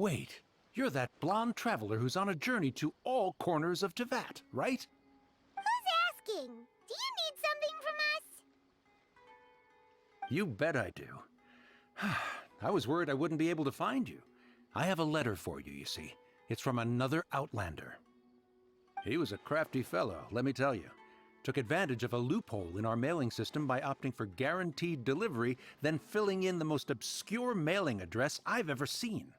Wait, you're that blonde traveler who's on a journey to all corners of Teyvat, right? Who's asking? Do you need something from us? You bet I do. I was worried I wouldn't be able to find you. I have a letter for you, you see. It's from another Outlander. He was a crafty fellow, let me tell you. Took advantage of a loophole in our mailing system by opting for guaranteed delivery, then filling in the most obscure mailing address I've ever seen.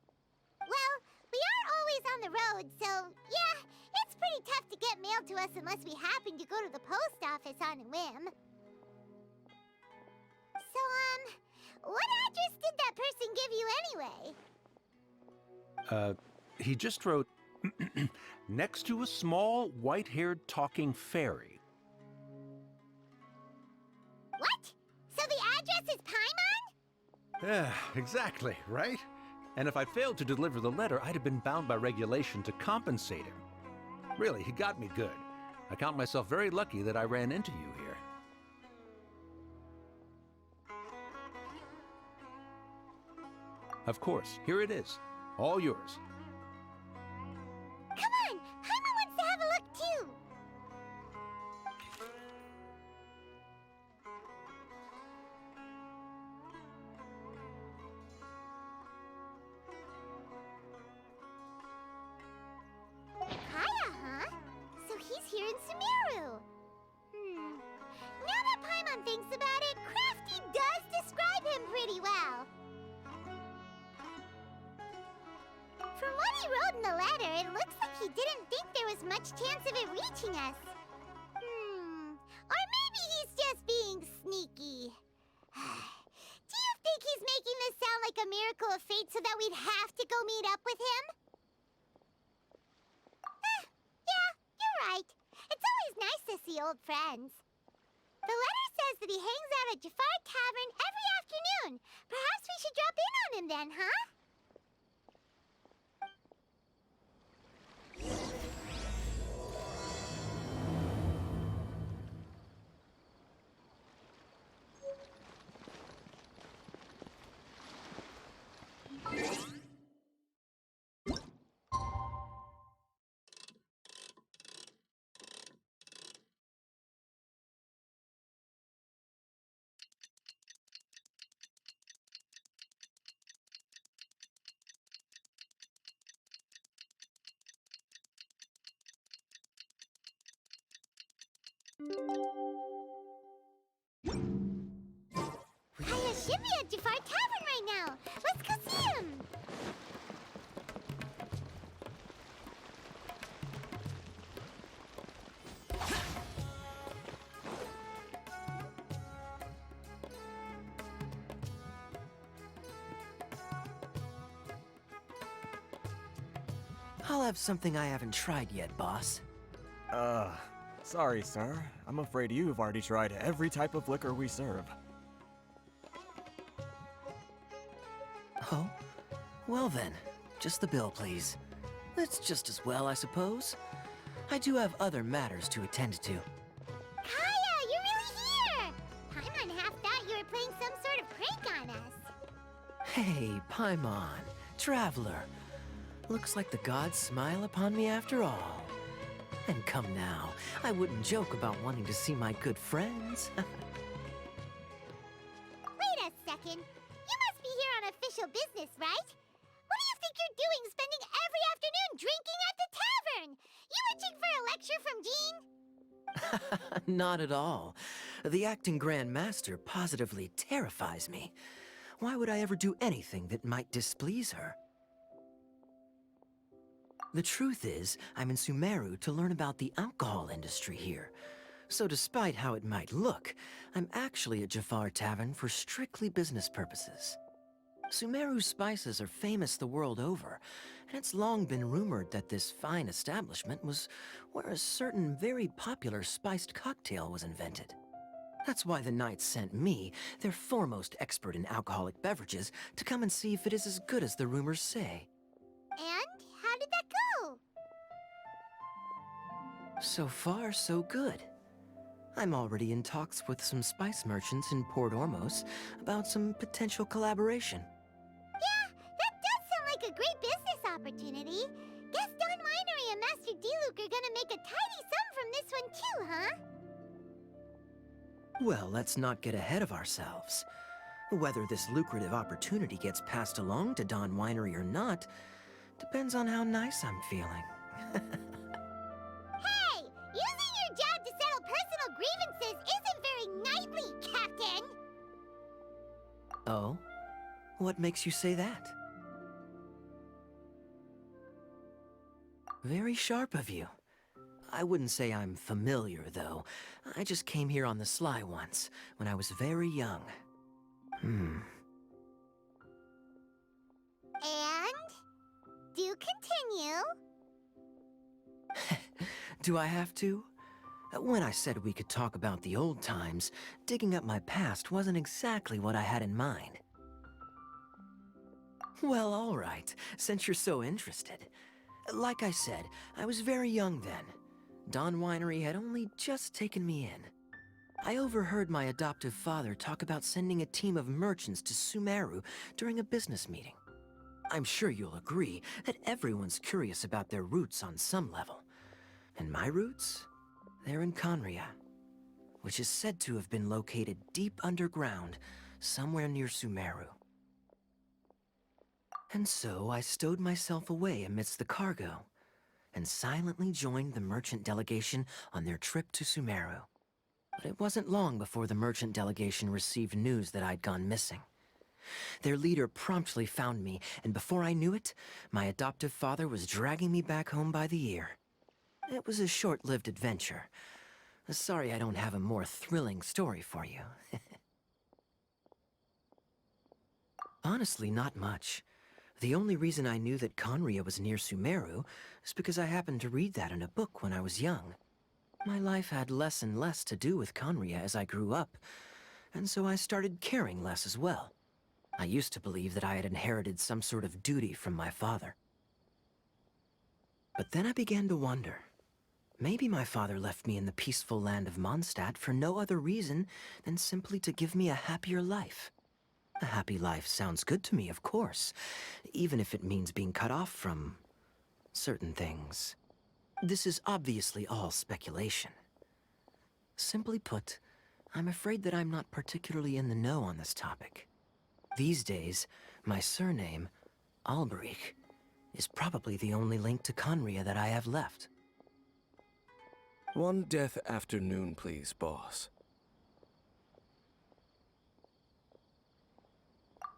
Well, we are always on the road, so yeah, it's pretty tough to get mail to us unless we happen to go to the post office on a whim. So, what address did that person give you anyway? He just wrote, next to a small, white-haired talking fairy. What? So the address is Paimon? Yeah, exactly, right? And if I failed to deliver the letter, I'd have been bound by regulation to compensate him. Really, he got me good. I count myself very lucky that I ran into you here. Of course, here it is. All yours. Come on! Paimon wants to have a look too! KAEYA, huh? So he's here in Sumeru. Now that Paimon thinks about it, Crafty does describe him pretty well. From what he wrote in the letter, it looks like he didn't think there was much chance of it reaching us. Or maybe he's just being sneaky. Do you think he's making this sound like a miracle of fate so that we'd have to go meet up with him? Yeah, you're right. It's always nice to see old friends. The letter says that he hangs out at Jafar Tavern every afternoon. Perhaps we should drop in on him then, huh? KAEYA should be at Jafar Tavern right now. Let's go see him. I'll have something I haven't tried yet, boss. Sorry, sir. I'm afraid you've already tried every type of liquor we serve. Oh? Well then, just the bill, please. That's just as well, I suppose. I do have other matters to attend to. KAEYA, you're really here! Paimon half thought you were playing some sort of prank on us. Hey, Paimon, traveler. Looks like the gods smile upon me after all. And come now, I wouldn't joke about wanting to see my good friends. Wait a second. You must be here on official business, right? What do you think you're doing spending every afternoon drinking at the tavern? You itching for a lecture from Jean? Not at all. The acting Grand Master positively terrifies me. Why would I ever do anything that might displease her? The truth is, I'm in Sumeru to learn about the alcohol industry here. So despite how it might look, I'm actually at Jafar Tavern for strictly business purposes. Sumeru's spices are famous the world over, and it's long been rumored that this fine establishment was where a certain very popular spiced cocktail was invented. That's why the Knights sent me, their foremost expert in alcoholic beverages, to come and see if it is as good as the rumors say. And how did that go? So far, so good. I'm already in talks with some spice merchants in Port Ormos about some potential collaboration. Yeah, that does sound like a great business opportunity. Guess Don Winery and Master D-Luke are gonna make a tidy sum from this one too, huh? Well, let's not get ahead of ourselves. Whether this lucrative opportunity gets passed along to Don Winery or not depends on how nice I'm feeling. Hey! Using your job to settle personal grievances isn't very knightly, Captain! Oh? What makes you say that? Very sharp of you. I wouldn't say I'm familiar, though. I just came here on the sly once, when I was very young. And? Do continue. Do I have to? When I said we could talk about the old times, digging up my past wasn't exactly what I had in mind. Well, all right, since you're so interested. Like I said, I was very young then. Don Winery had only just taken me in. I overheard my adoptive father talk about sending a team of merchants to Sumeru during a business meeting. I'm sure you'll agree that everyone's curious about their roots on some level. And my roots? They're in Khaenri'ah, which is said to have been located deep underground, somewhere near Sumeru. And so I stowed myself away amidst the cargo, and silently joined the merchant delegation on their trip to Sumeru. But it wasn't long before the merchant delegation received news that I'd gone missing. Their leader promptly found me, and before I knew it, my adoptive father was dragging me back home by the ear. It was a short-lived adventure. Sorry I don't have a more thrilling story for you. Honestly, not much. The only reason I knew that Khaenri'ah was near Sumeru is because I happened to read that in a book when I was young. My life had less and less to do with Khaenri'ah as I grew up, and so I started caring less as well. I used to believe that I had inherited some sort of duty from my father. But then I began to wonder. Maybe my father left me in the peaceful land of Mondstadt for no other reason than simply to give me a happier life. A happy life sounds good to me, of course, even if it means being cut off from certain things. This is obviously all speculation. Simply put, I'm afraid that I'm not particularly in the know on this topic. These days, my surname, Alberich, is probably the only link to Khaenri'ah that I have left. One death afternoon, please, boss.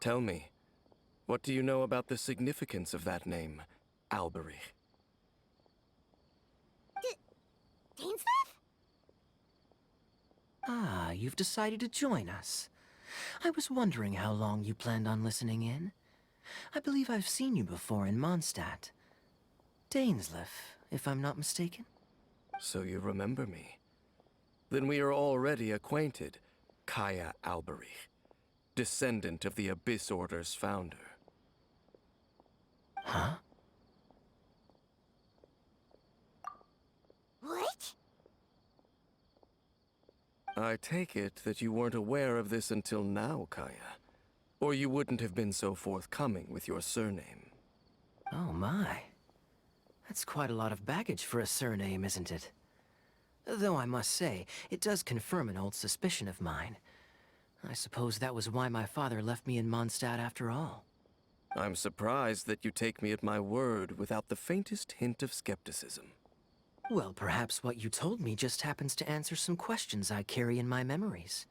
Tell me, what do you know about the significance of that name, Alberich? DAINSLEIF? Ah, you've decided to join us. I was wondering how long you planned on listening in. I believe I've seen you before in Mondstadt. DAINSLEIF, if I'm not mistaken. So you remember me. Then we are already acquainted, KAEYA Alberich, descendant of the Abyss Order's founder. Huh? What? I take it that you weren't aware of this until now, KAEYA. Or you wouldn't have been so forthcoming with your surname. Oh my. That's quite a lot of baggage for a surname, isn't it? Though I must say, it does confirm an old suspicion of mine. I suppose that was why my father left me in Mondstadt after all. I'm surprised that you take me at my word without the faintest hint of skepticism. Well, perhaps what you told me just happens to answer some questions I carry in my memories.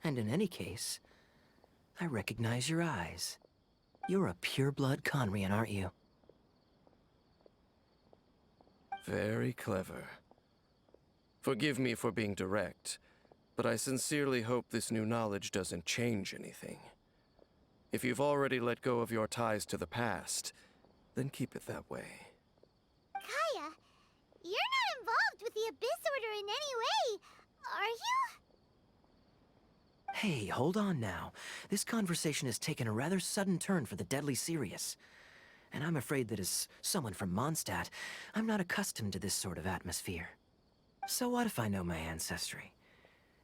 And in any case, I recognize your eyes. You're a pure-blood Khaenri'ah, aren't you? Very clever. Forgive me for being direct, but I sincerely hope this new knowledge doesn't change anything. If you've already let go of your ties to the past, then keep it that way. KAEYA, you're not involved with the Abyss Order in any way, are you? Hey, hold on now. This conversation has taken a rather sudden turn for the deadly serious. And I'm afraid that as someone from Mondstadt, I'm not accustomed to this sort of atmosphere. So what if I know my ancestry?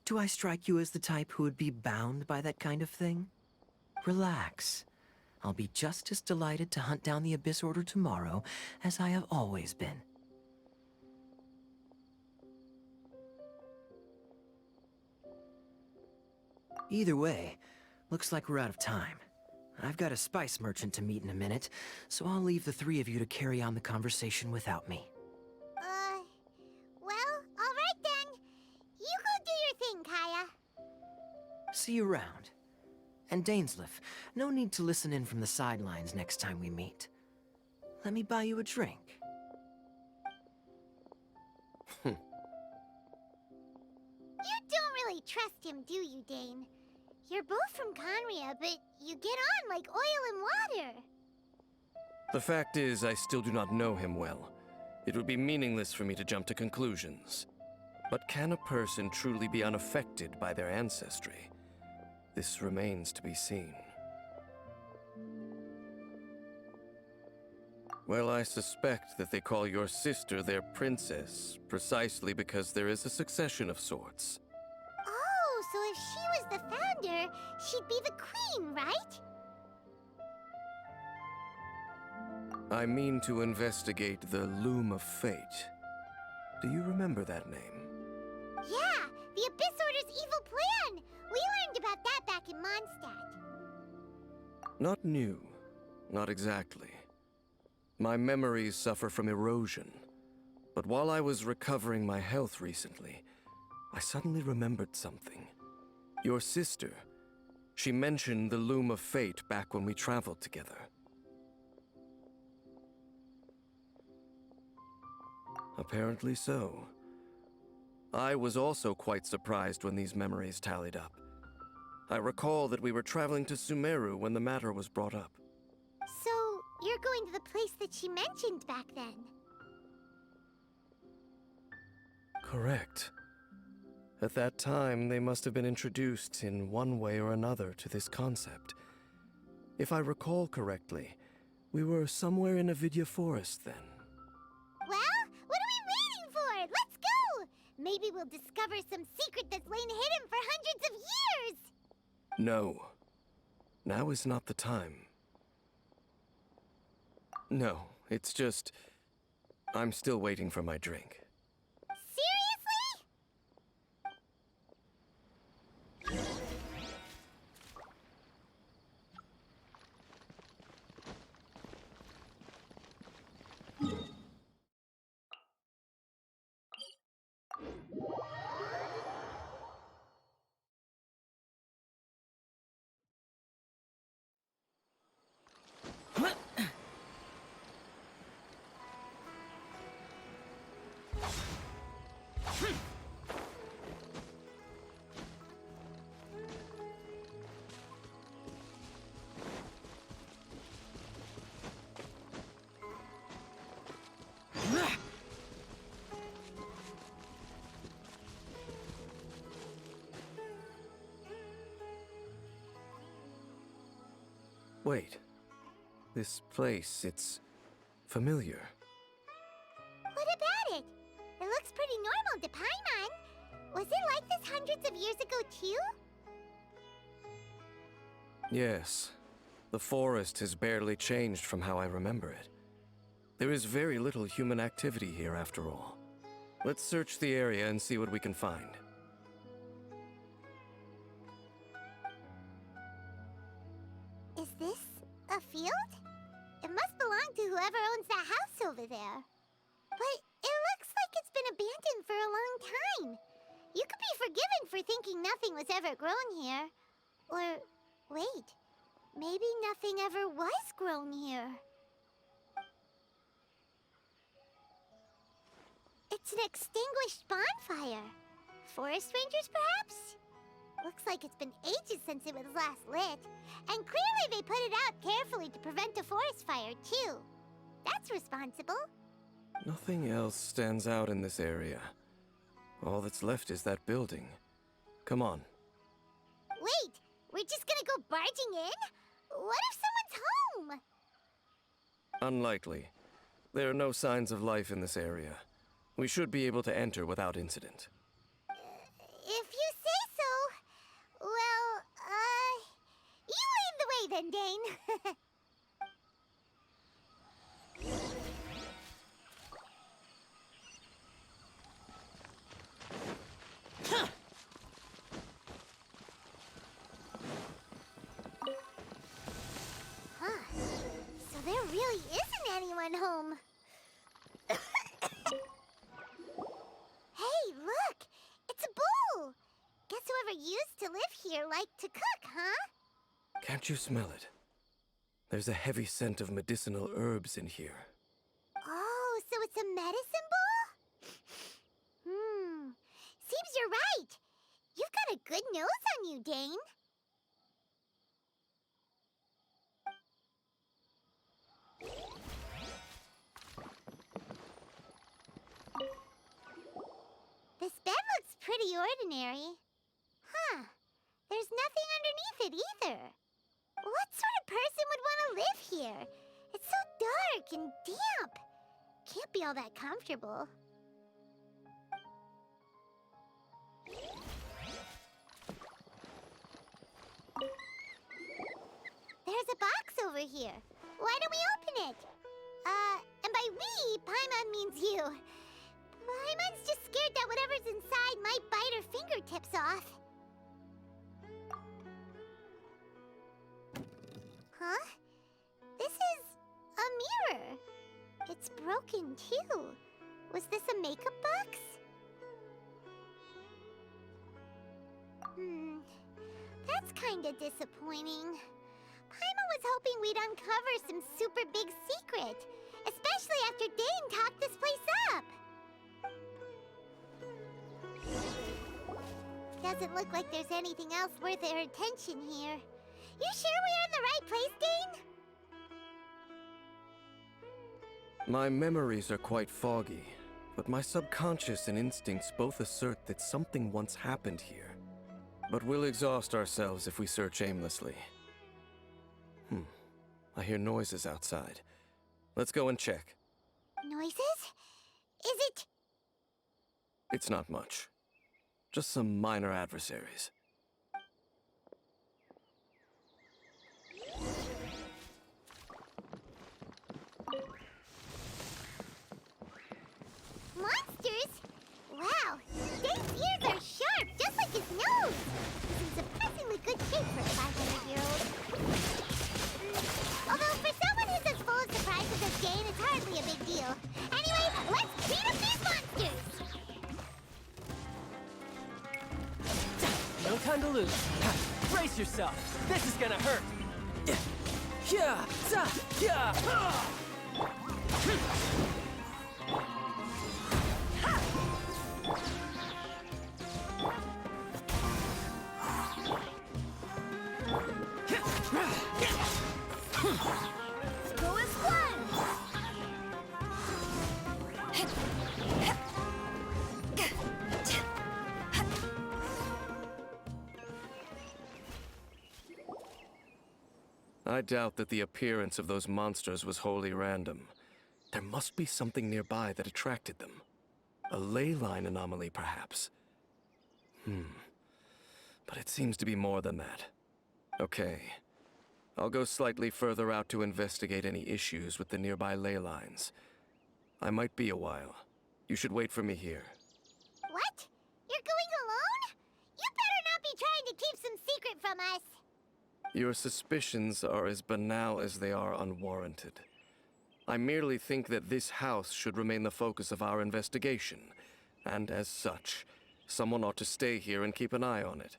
Do I strike you as the type who would be bound by that kind of thing? Relax. I'll be just as delighted to hunt down the Abyss Order tomorrow as I have always been. Either way, looks like we're out of time. I've got a spice merchant to meet in a minute, so I'll leave the three of you to carry on the conversation without me. Well, alright then. You go do your thing, Kaeya. See you around. And DAINSLEIF, no need to listen in from the sidelines next time we meet. Let me buy you a drink. You don't really trust him, do you, Dane? You're both from Conria, but you get on like oil and water. The fact is, I still do not know him well. It would be meaningless for me to jump to conclusions. But can a person truly be unaffected by their ancestry? This remains to be seen. Well, I suspect that they call your sister their princess, precisely because there is a succession of sorts. Oh, so if she was the founder, she'd be the queen, right? I mean to investigate the Loom of Fate. Do you remember that name? Yeah, the Abyss Order's evil plan! We learned about that back in Mondstadt. Not new. Not exactly. My memories suffer from erosion. But while I was recovering my health recently, I suddenly remembered something. Your sister. She mentioned the Loom of Fate back when we traveled together. Apparently so. I was also quite surprised when these memories tallied up. I recall that we were traveling to Sumeru when the matter was brought up. So, you're going to the place that she mentioned back then? Correct. At that time, they must have been introduced in one way or another to this concept. If I recall correctly, we were somewhere in Avidya Forest then. Well, what are we waiting for? Let's go! Maybe we'll discover some secret that's lain hidden for hundreds of years! No. Now is not the time. No, it's just... I'm still waiting for my drink. Seriously? Wait. This place, it's familiar. What about it? It looks pretty normal to Paimon. Was it like this hundreds of years ago, too? Yes. The forest has barely changed from how I remember it. There is very little human activity here after all. Let's search the area and see what we can find. Is this a field? It must belong to whoever owns that house over there. But it looks like it's been abandoned for a long time. You could be forgiven for thinking nothing was ever grown here. Or, wait, maybe nothing ever was grown here. It's an extinguished bonfire. Forest rangers, perhaps? Looks like it's been ages since it was last lit. And clearly they put it out carefully to prevent a forest fire, too. That's responsible. Nothing else stands out in this area. All that's left is that building. Come on. Wait, we're just gonna go barging in? What if someone's home? Unlikely. There are no signs of life in this area. We should be able to enter without incident. If you say so. Well, you lead the way then, Dane. Guess whoever used to live here liked to cook, huh? Can't you smell it? There's a heavy scent of medicinal herbs in here. Oh, so it's a medicine bowl? Seems you're right. You've got a good nose on you, Dane. This bed looks pretty ordinary. Huh. There's nothing underneath it either. What sort of person would want to live here? It's so dark and damp. Can't be all that comfortable. There's a box over here. Why don't we open it? And by we, Paimon means you. Paimon's just scared that whatever's inside might bite her fingertips off. Huh? This is a mirror. It's broken too. Was this a makeup box? That's kinda disappointing. Paimon was hoping we'd uncover some super big secret, especially after Dane talked this place up. Doesn't look like there's anything else worth our attention here. You sure we're in the right place, Dane? My memories are quite foggy, but my subconscious and instincts both assert that something once happened here. But we'll exhaust ourselves if we search aimlessly. I hear noises outside. Let's go and check. Noises? Is it? It's not much. Just some minor adversaries. Monsters? Wow, Dane's ears are sharp, just like his nose. He's in surprisingly good shape for a 500-year-old. Although for someone who's as full of surprises as Dane, it's hardly a big deal. Anyway, let's beat up these monsters! No time to lose. Brace yourself. This is gonna hurt. Yeah, yeah. Go as one! I doubt that the appearance of those monsters was wholly random. There must be something nearby that attracted them. A ley line anomaly, perhaps. But it seems to be more than that. Okay. I'll go slightly further out to investigate any issues with the nearby ley lines. I might be a while. You should wait for me here. What? You're going alone? You better not be trying to keep some secret from us. Your suspicions are as banal as they are unwarranted. I merely think that this house should remain the focus of our investigation, and as such, someone ought to stay here and keep an eye on it.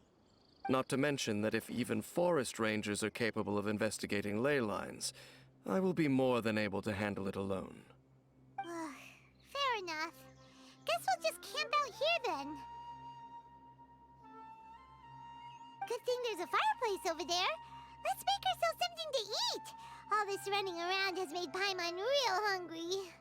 Not to mention that if even forest rangers are capable of investigating ley lines, I will be more than able to handle it alone. Fair enough. Guess we'll just camp out here then. Good thing there's a fireplace over there. Let's make ourselves something to eat. All this running around has made Paimon real hungry.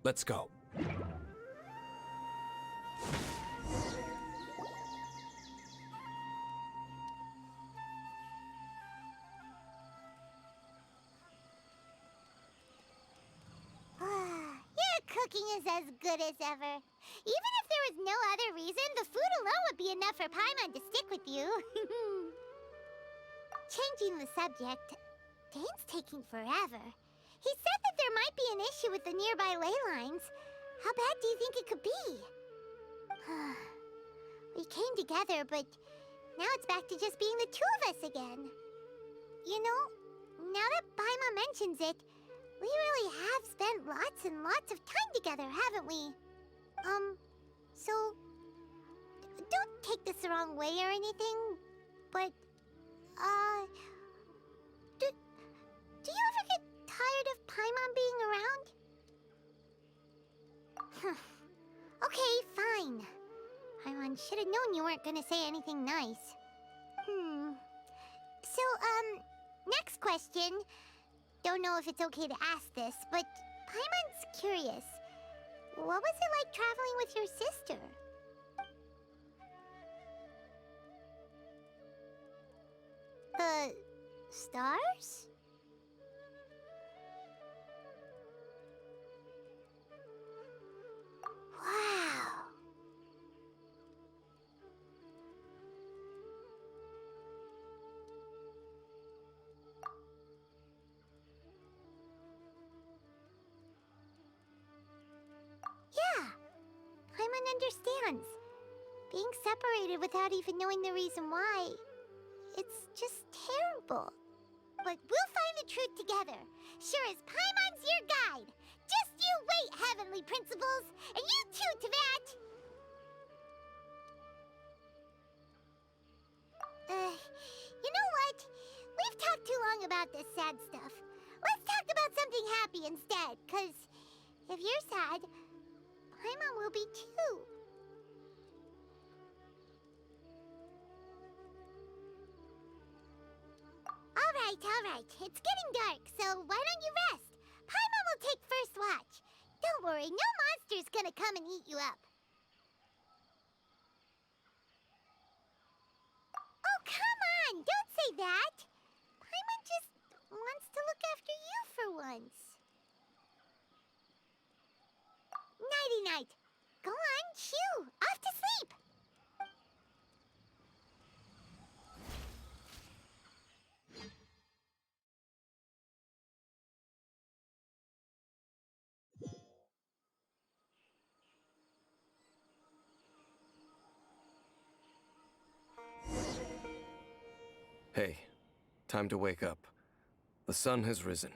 Let's go. Your cooking is as good as ever. Even if there was no other reason, the food alone would be enough for Paimon to stick with you. Changing the subject, Dane's taking forever. He said that there might be an issue with the nearby ley lines. How bad do you think it could be? We came together, but now it's back to just being the two of us again. You know, now that Paimon mentions it, we really have spent lots and lots of time together, haven't we? So, don't take this the wrong way or anything, but, do you ever get tired of Paimon being around? Okay, fine. Paimon should have known you weren't gonna say anything nice. So, next question. Don't know if it's okay to ask this, but Paimon's curious. What was it like traveling with your sister? The stars? Wow. Yeah, Paimon understands. Being separated without even knowing the reason why, it's just terrible. But we'll find the truth together. Sure as Paimon's your guide. Just you wait, Heavenly Principles, and you too, Teyvat. You know what? We've talked too long about this sad stuff. Let's talk about something happy instead, 'cause if you're sad, Paimon will be too. Alright. It's getting dark, so why don't you rest? Paimon will take first watch. Don't worry, no monster's gonna come and eat you up. Oh, come on! Don't say that! Paimon just wants to look after you for once. Nighty-night. Go on, shoo! Off to sleep! Hey, time to wake up. The sun has risen.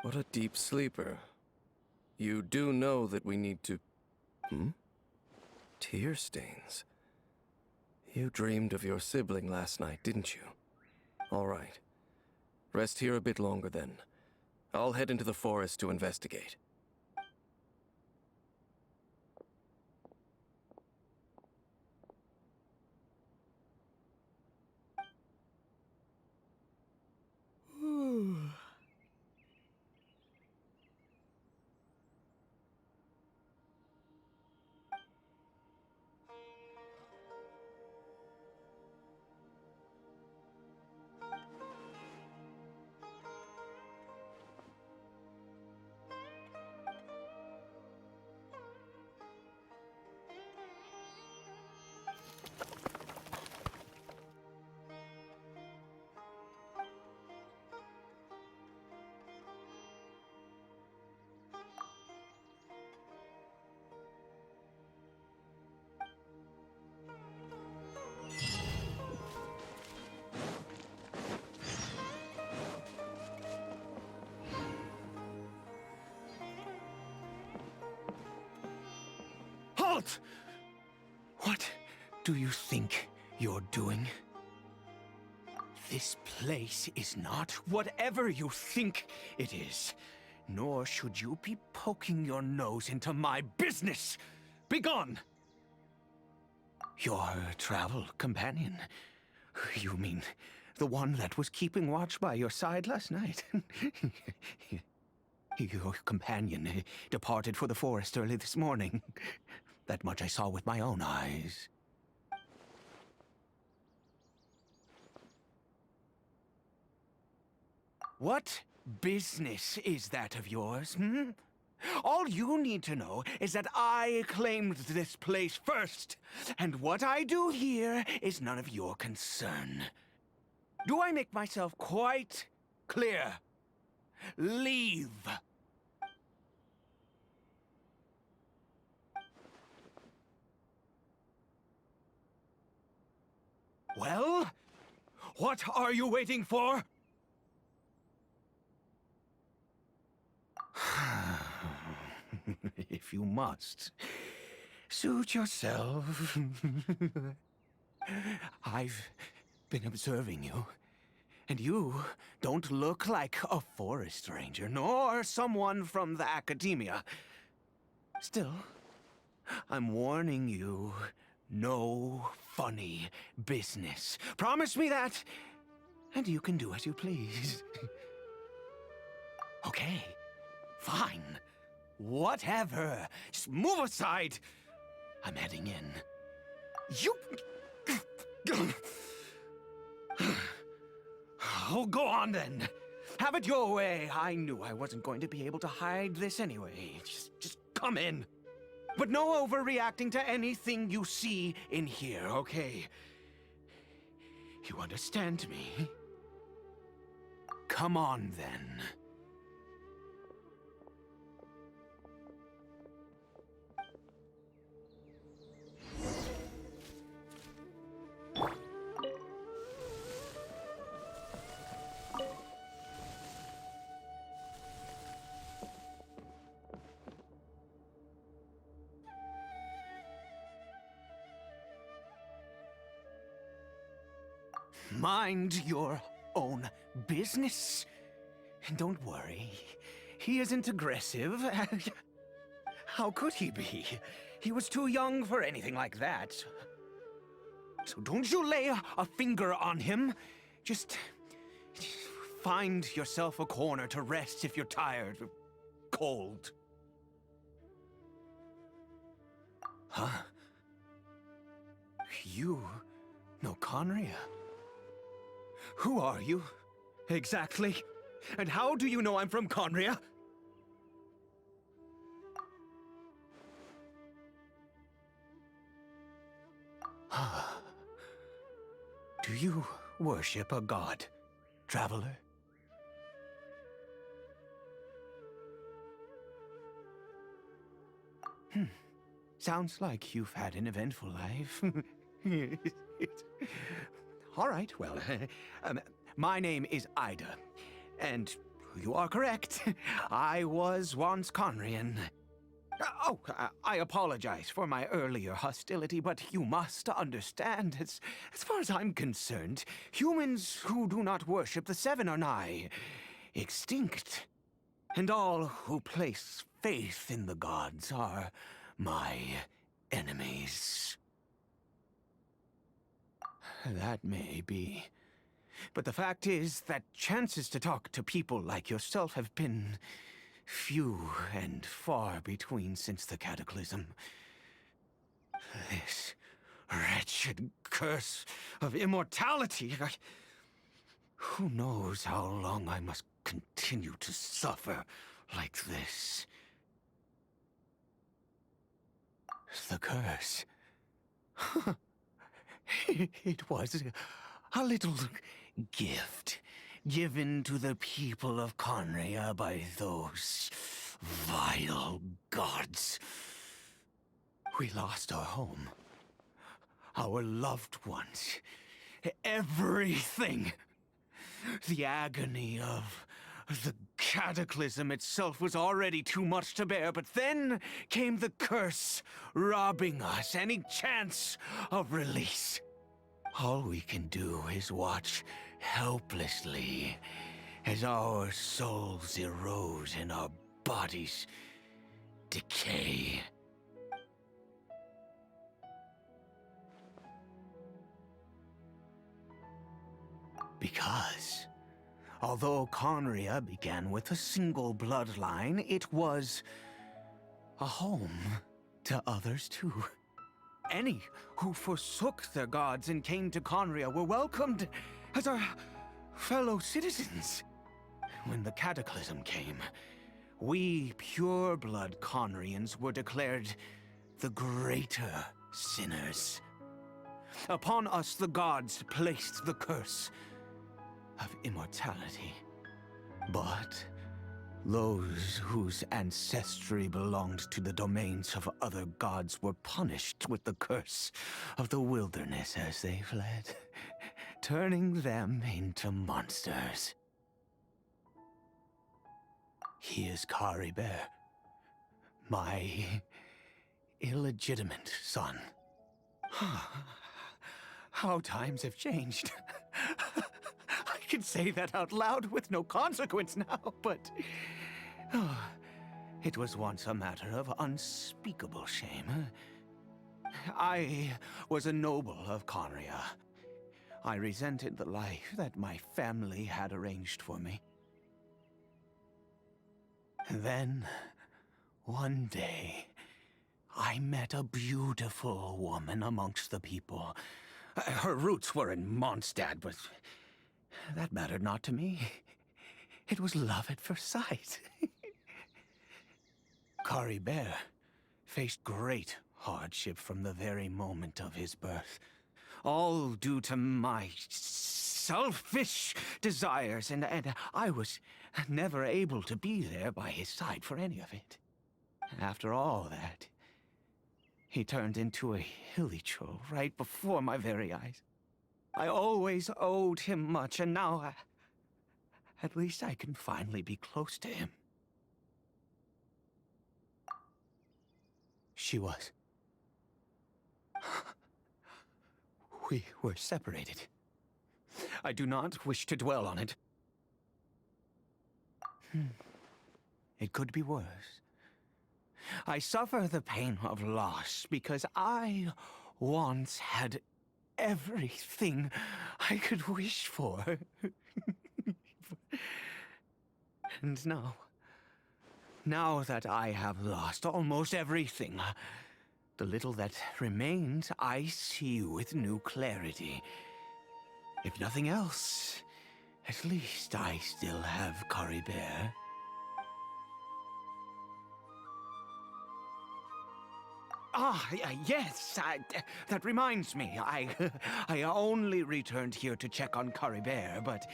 What a deep sleeper. You do know that we need to... Tear stains. You dreamed of your sibling last night, didn't you? All right. Rest here a bit longer then. I'll head into the forest to investigate. Halt! What do you think you're doing? This place is not whatever you think it is. Nor should you be poking your nose into my business. Begone! Your travel companion. You mean the one that was keeping watch by your side last night? Your companion departed for the forest early this morning. That much I saw with my own eyes. What business is that of yours, All you need to know is that I claimed this place first, and what I do here is none of your concern. Do I make myself quite clear? Leave. Well, what are you waiting for? If you must, suit yourself. I've been observing you, and you don't look like a forest ranger, nor someone from the academia. Still, I'm warning you, no funny business. Promise me that, and you can do as you please. Okay, fine. Whatever. Just move aside. I'm heading in. You... Oh, go on then. Have it your way. I knew I wasn't going to be able to hide this anyway. Just come in. But no overreacting to anything you see in here, okay? You understand me? Come on then. Mind your own business. Don't worry. He isn't aggressive. How could he be? He was too young for anything like that. So don't you lay a finger on him. Just find yourself a corner to rest if you're tired or cold. Huh? You know Conria? Who are you, exactly? And how do you know I'm from Conria? Do you worship a god, traveler? Sounds like you've had an eventful life. All right, well, my name is Ida, and you are correct. I was once Conrian. I apologize for my earlier hostility, but you must understand, as far as I'm concerned, humans who do not worship the Seven are nigh extinct. And all who place faith in the gods are my enemies. That may be. But the fact is that chances to talk to people like yourself have been few and far between since the cataclysm. This wretched curse of immortality. Who knows how long I must continue to suffer like this? The curse. It was a little gift given to the people of Conria by those vile gods. We lost our home, our loved ones, everything. The agony of the cataclysm itself was already too much to bear, but then came the curse, robbing us any chance of release. All we can do is watch helplessly as our souls erode and our bodies decay. Because although Conria began with a single bloodline, it was a home to others too. Any who forsook their gods and came to Conria were welcomed as our fellow citizens. When the cataclysm came, we pure-blood Conrians were declared the greater sinners. Upon us the gods placed the curse of immortality. But those whose ancestry belonged to the domains of other gods were punished with the curse of the wilderness as they fled, turning them into monsters. He is Caribert, my illegitimate son. How times have changed. I can say that out loud with no consequence now, but it was once a matter of unspeakable shame. I was a noble of Conria. I resented the life that my family had arranged for me. Then, one day, I met a beautiful woman amongst the people. Her roots were in Mondstadt, but that mattered not to me. It was love at first sight. Caribert faced great hardship from the very moment of his birth, all due to my selfish desires, and I was never able to be there by his side for any of it. After all that, he turned into a hilichurl right before my very eyes. I always owed him much, and now at least I can finally be close to him. She was. We were separated. I do not wish to dwell on it. It could be worse. I suffer the pain of loss because I once had everything I could wish for. And now that I have lost almost everything, the little that remains I see with new clarity. If nothing else, at least I still have Caribert. Yes, that reminds me. I only returned here to check on Caribert, but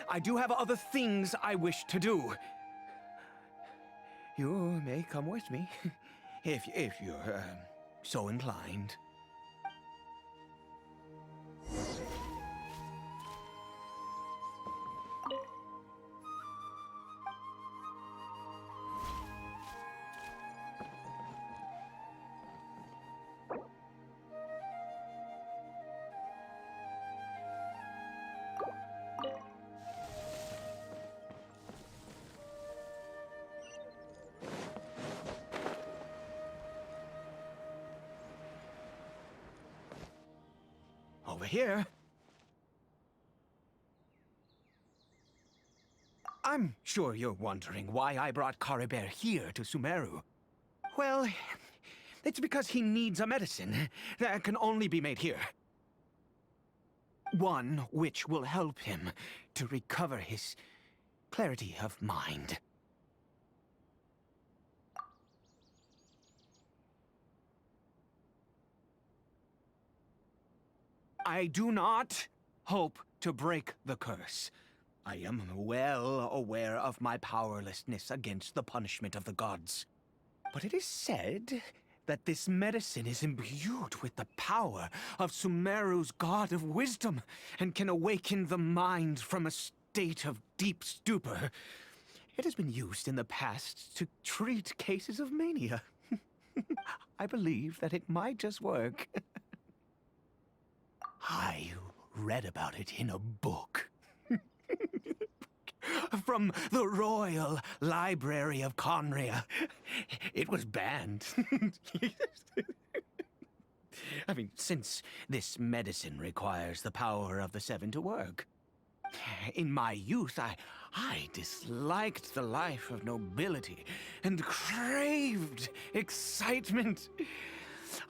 I do have other things I wish to do. You may come with me, if you're so inclined. Over here. I'm sure you're wondering why I brought Caribert here to Sumeru. Well, it's because he needs a medicine that can only be made here. One which will help him to recover his clarity of mind. I do not hope to break the curse. I am well aware of my powerlessness against the punishment of the gods. But it is said that this medicine is imbued with the power of Sumeru's god of wisdom and can awaken the mind from a state of deep stupor. It has been used in the past to treat cases of mania. I believe that it might just work. I read about it in a book. From the Royal Library of Conria. It was banned. I mean, since this medicine requires the power of the Seven to work. In my youth, I disliked the life of nobility and craved excitement.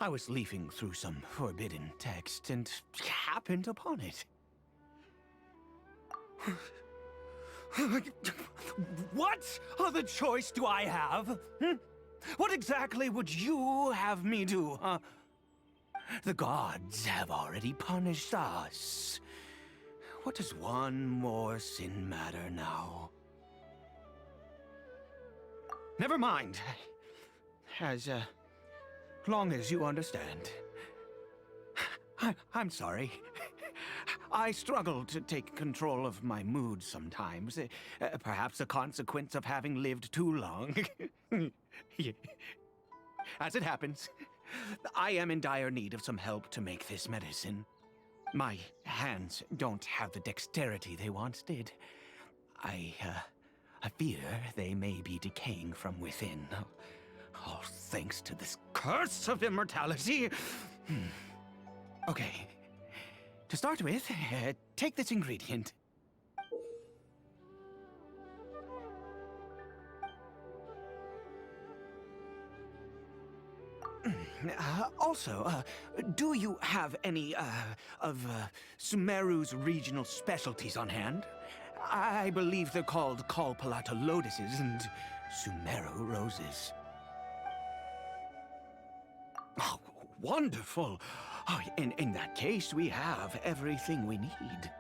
I was leafing through some forbidden text and happened upon it. What other choice do I have? What exactly would you have me do, huh? The gods have already punished us. What does one more sin matter now? Never mind. As long as you understand. I'm sorry. I struggle to take control of my mood sometimes. Perhaps a consequence of having lived too long. As it happens, I am in dire need of some help to make this medicine. My hands don't have the dexterity they once did. I fear they may be decaying from within. All thanks to this curse of immortality. Okay. To start with, take this ingredient. Also, do you have any, of Sumeru's regional specialties on hand? I believe they're called Kalpalata lotuses and Sumeru roses. Oh, wonderful! Oh, in that case, we have everything we need.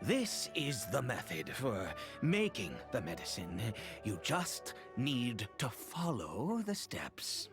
This is the method for making the medicine. You just need to follow the steps.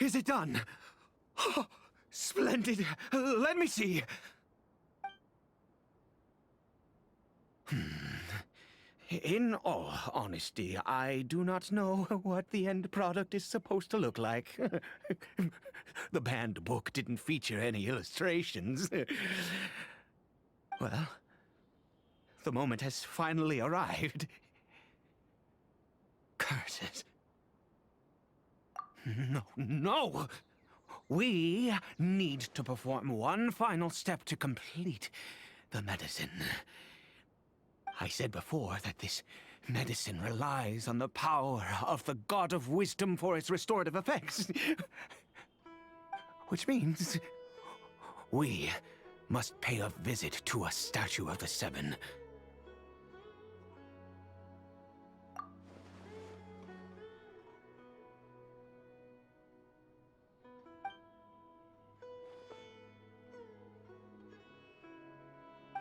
Is it done? Oh, splendid. Let me see. In all honesty, I do not know what the end product is supposed to look like. The banned book didn't feature any illustrations. Well, the moment has finally arrived. Curses. No! We need to perform one final step to complete the medicine. I said before that this medicine relies on the power of the God of Wisdom for its restorative effects. Which means we must pay a visit to a statue of the Seven.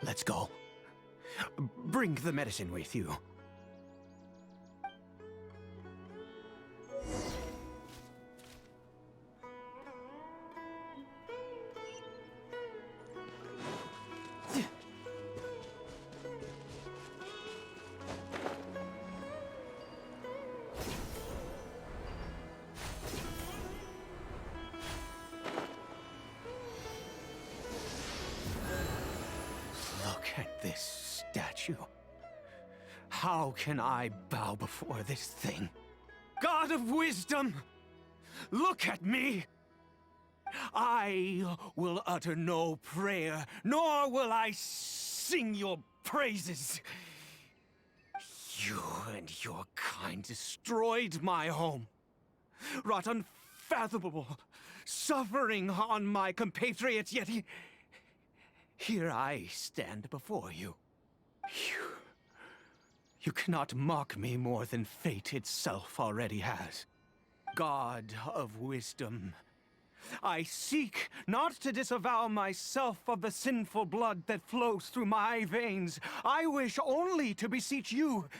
Let's go. Bring the medicine with you. Look at this statue. How can I bow before this thing? God of Wisdom! Look at me! I will utter no prayer, nor will I sing your praises. You and your kind destroyed my home, wrought unfathomable suffering on my compatriots, yet here I stand before you. You cannot mock me more than fate itself already has. God of Wisdom, I seek not to disavow myself of the sinful blood that flows through my veins. I wish only to beseech you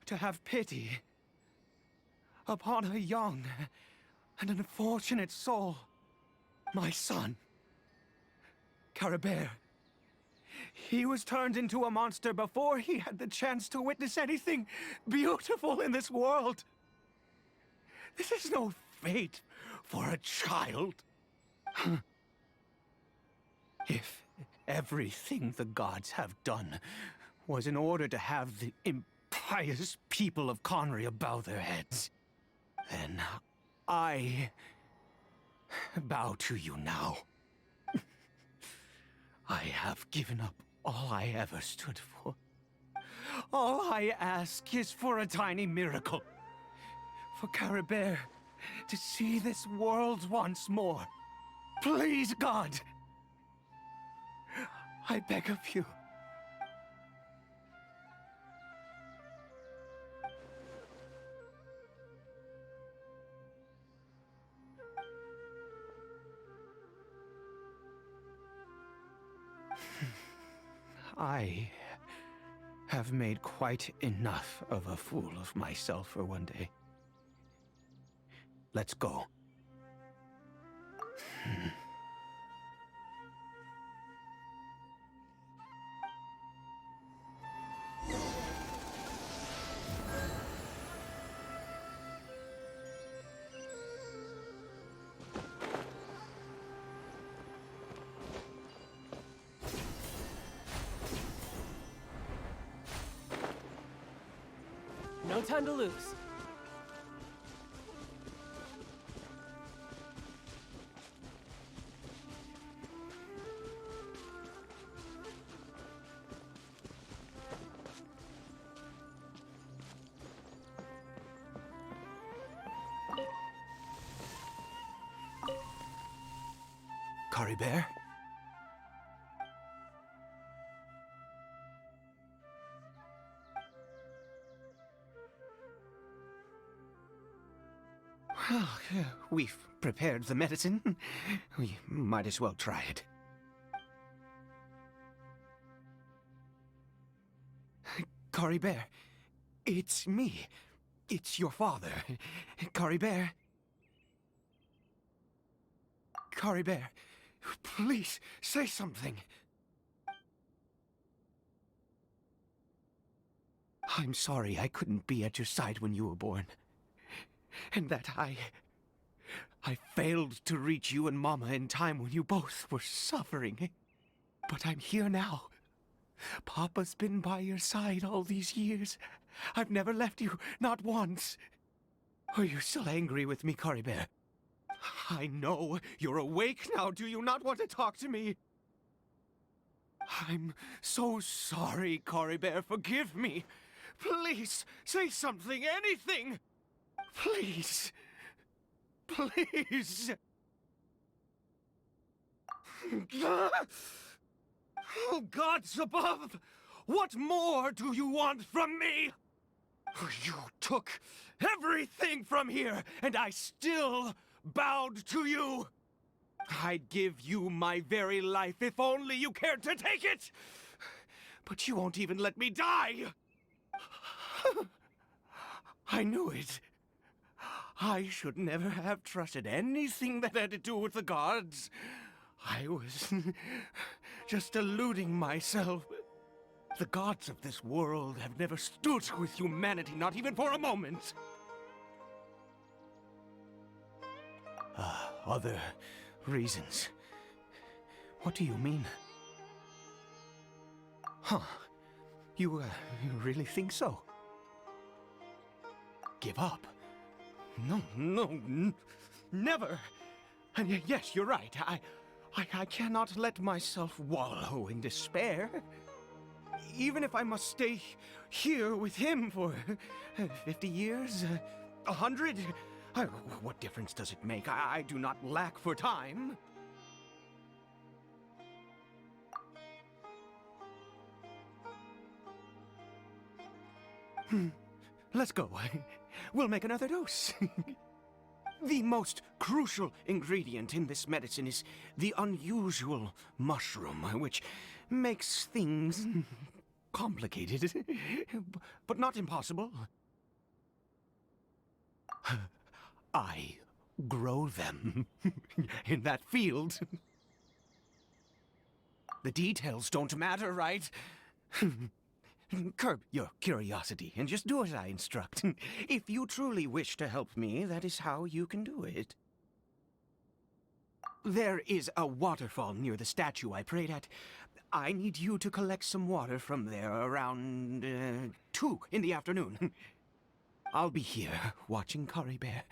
to have pity upon a young and unfortunate soul, my son, Caribert. He was turned into a monster before he had the chance to witness anything beautiful in this world. This is no fate for a child. If everything the gods have done was in order to have the impious people of Conria bow their heads, then I bow to you now. I have given up all I ever stood for. All I ask is for a tiny miracle. For Caribert to see this world once more. Please, God! I beg of you. I have made quite enough of a fool of myself for one day. Let's go. No time to lose. Caribert? Well, we've prepared the medicine. We might as well try it. Caribert, it's me. It's your father. Caribert. Caribert, please say something. I'm sorry I couldn't be at your side when you were born. And that I failed to reach you and Mama in time when you both were suffering. But I'm here now. Papa's been by your side all these years. I've never left you, not once. Are you still angry with me, Caribert? I know you're awake now. Do you not want to talk to me? I'm so sorry, Caribert. Forgive me. Please, say something, anything. Please. Please. Oh, gods above! What more do you want from me? You took everything from here, and I still bowed to you. I'd give you my very life if only you cared to take it. But you won't even let me die. I knew it. I should never have trusted anything that had to do with the gods. I was just deluding myself. The gods of this world have never stood with humanity, not even for a moment. Other reasons. What do you mean? Huh. You really think so? Give up? No, never. And yes, you're right. I cannot let myself wallow in despair. Even if I must stay here with him for 50 years, 100, what difference does it make? I do not lack for time. Let's go. We'll make another dose. The most crucial ingredient in this medicine is the unusual mushroom, which makes things complicated, but not impossible. I grow them in that field. The details don't matter, right? Curb your curiosity and just do as I instruct. If you truly wish to help me, that is how you can do it. There is a waterfall near the statue I prayed at. I need you to collect some water from there around 2 in the afternoon. I'll be here watching Caribert.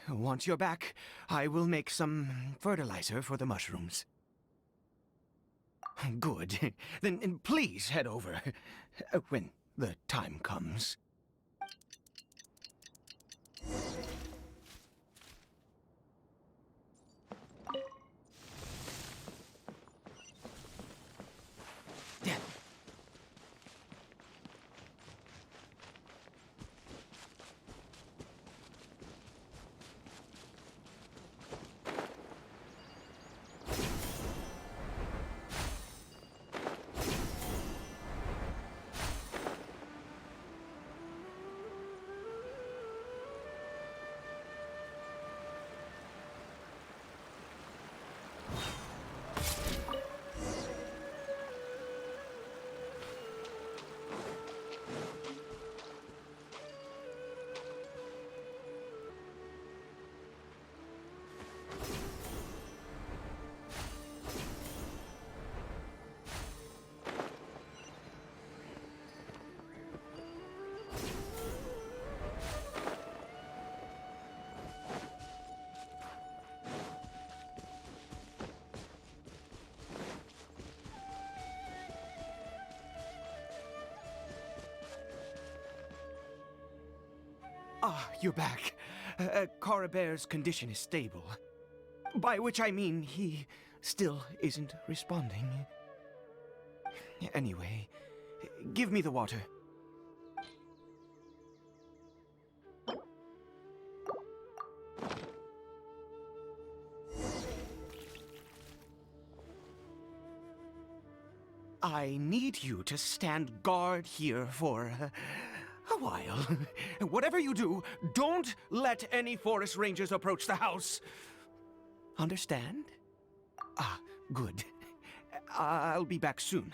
Once you're back, I will make some fertilizer for the mushrooms. Good. Then please head over when the time comes. Ah, you're back. Caribert's condition is stable. By which I mean he still isn't responding. Anyway, give me the water. I need you to stand guard here for a while. Whatever you do, don't let any forest rangers approach the house. Understand? Ah, good. I'll be back soon.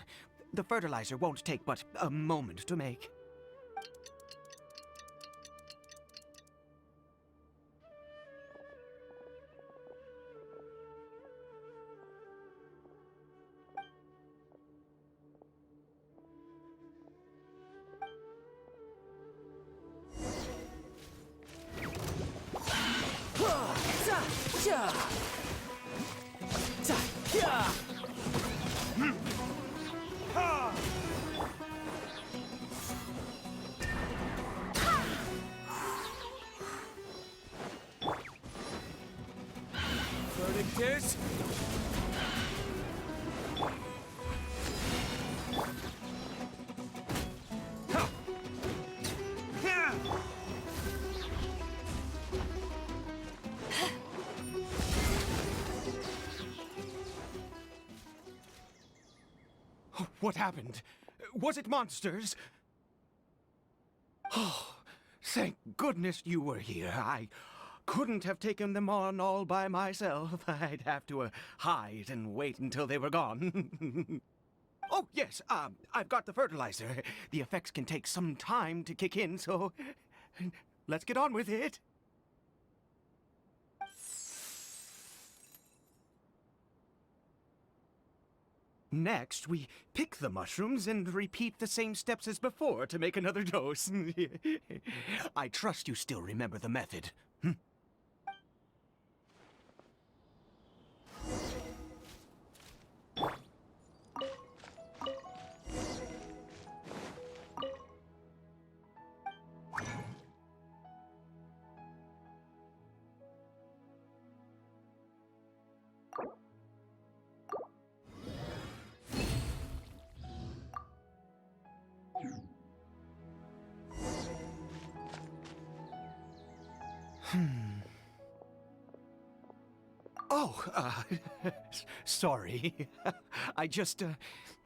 The fertilizer won't take but a moment to make. Verdict is... What happened? Was it monsters? Oh, thank goodness you were here. I couldn't have taken them on all by myself. I'd have to hide and wait until they were gone. Oh, yes, I've got the fertilizer. The effects can take some time to kick in, so let's get on with it. Next, we pick the mushrooms and repeat the same steps as before to make another dose. I trust you still remember the method. Oh, sorry. I just,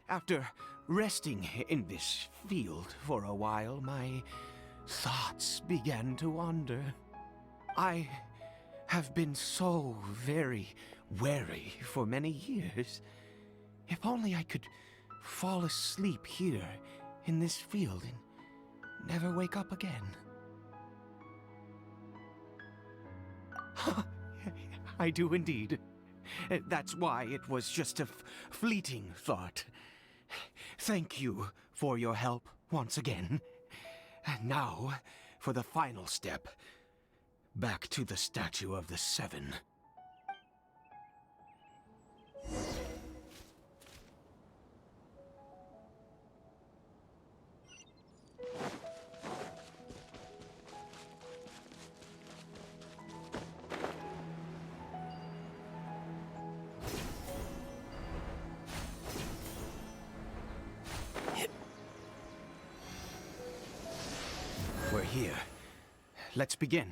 after resting in this field for a while, my thoughts began to wander. I have been so very wary for many years. If only I could fall asleep here in this field and never wake up again. I do indeed. That's why it was just a fleeting thought. Thank you for your help once again. And now, for the final step. Back to the Statue of the Seven. We're here. Let's begin.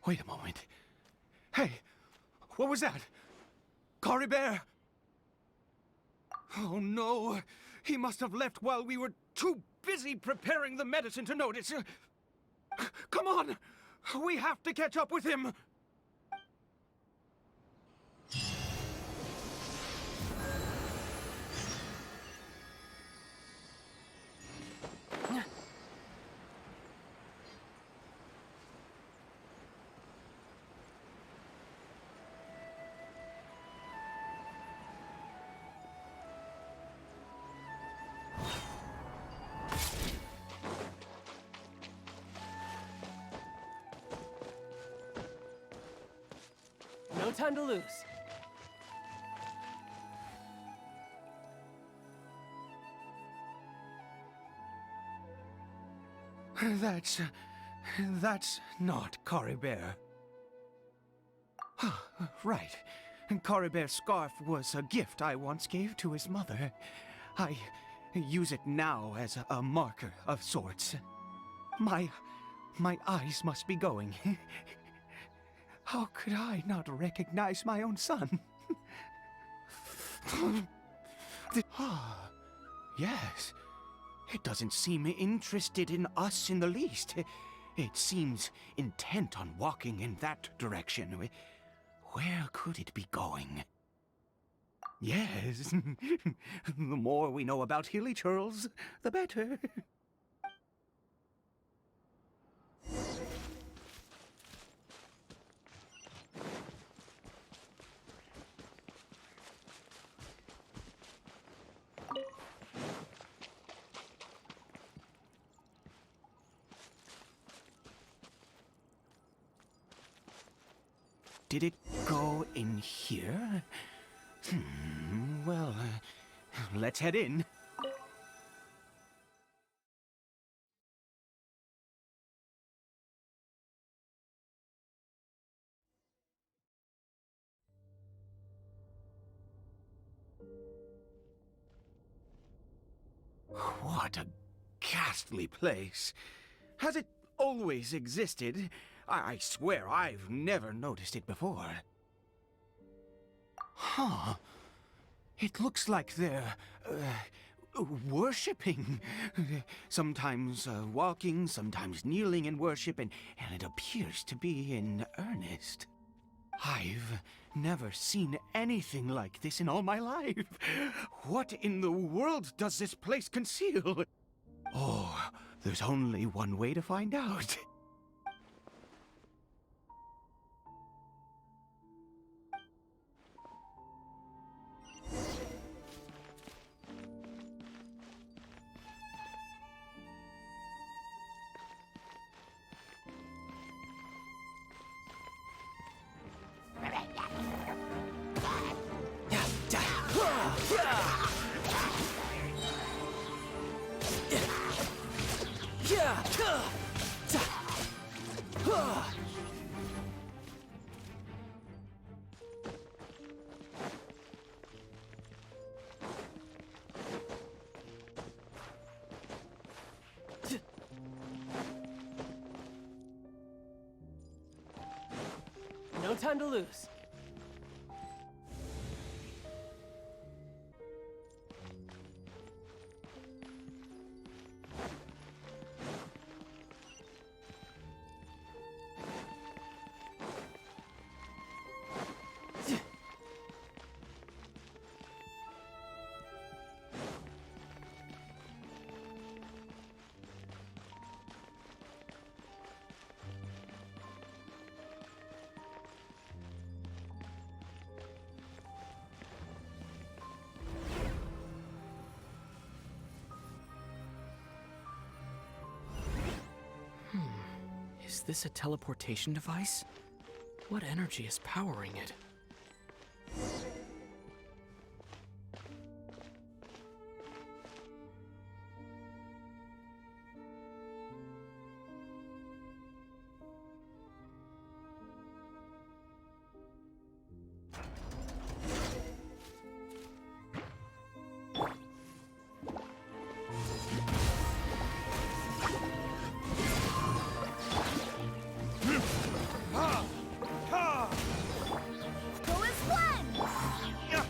Wait a moment. Hey, what was that? Caribert! Oh no, he must have left while we were too busy preparing the medicine to notice. Come on, we have to catch up with him. No time to lose. That's not Caribert. Right. Caribert's scarf was a gift I once gave to his mother. I use it now as a marker of sorts. My eyes must be going. How could I not recognize my own son? Yes. It doesn't seem interested in us in the least. It seems intent on walking in that direction. Where could it be going? Yes. The more we know about Hilly Churls, the better. Did it go in here? Well, let's head in. What a ghastly place. Has it always existed? I swear I've never noticed it before. Huh. It looks like they're, worshipping. Sometimes walking, sometimes kneeling in worship, and it appears to be in earnest. I've never seen anything like this in all my life. What in the world does this place conceal? Oh, there's only one way to find out. No time to lose. Is this a teleportation device? What energy is powering it? Go as one! Yeah!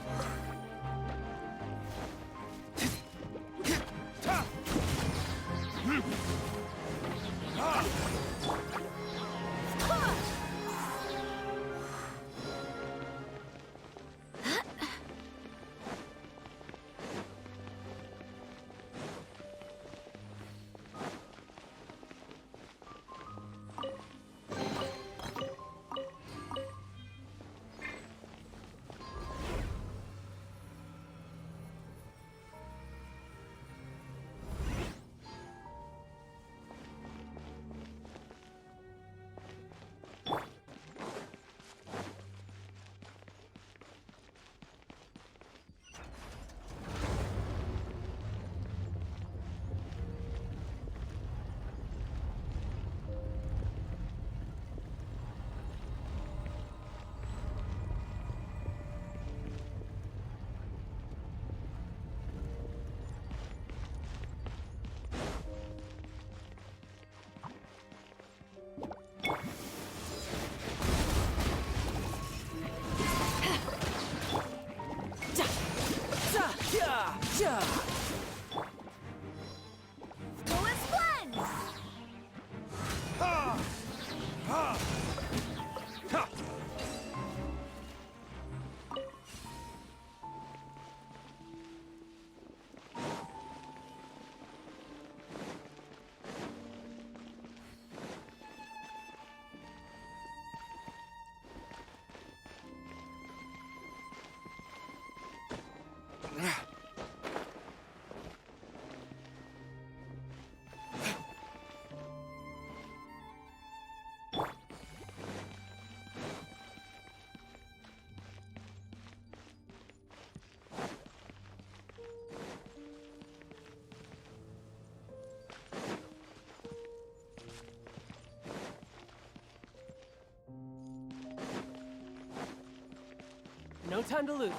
Go as one! No time to lose.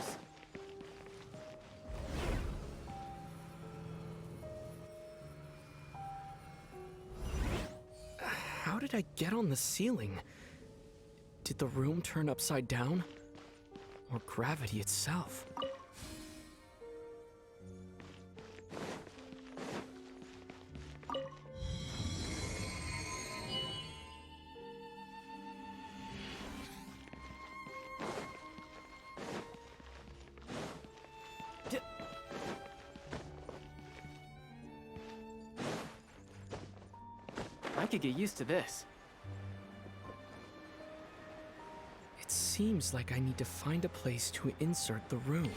How did I get on the ceiling? Did the room turn upside down? Or gravity itself? I could get used to this. It seems like I need to find a place to insert the rune.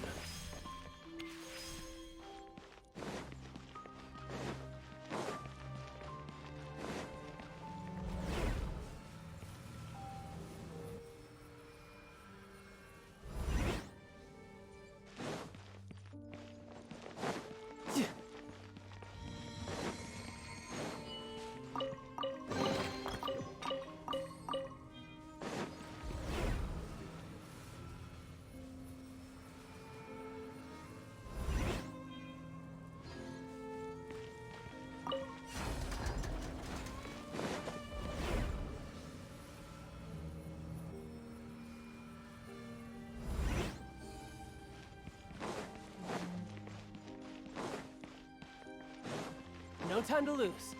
No time to lose.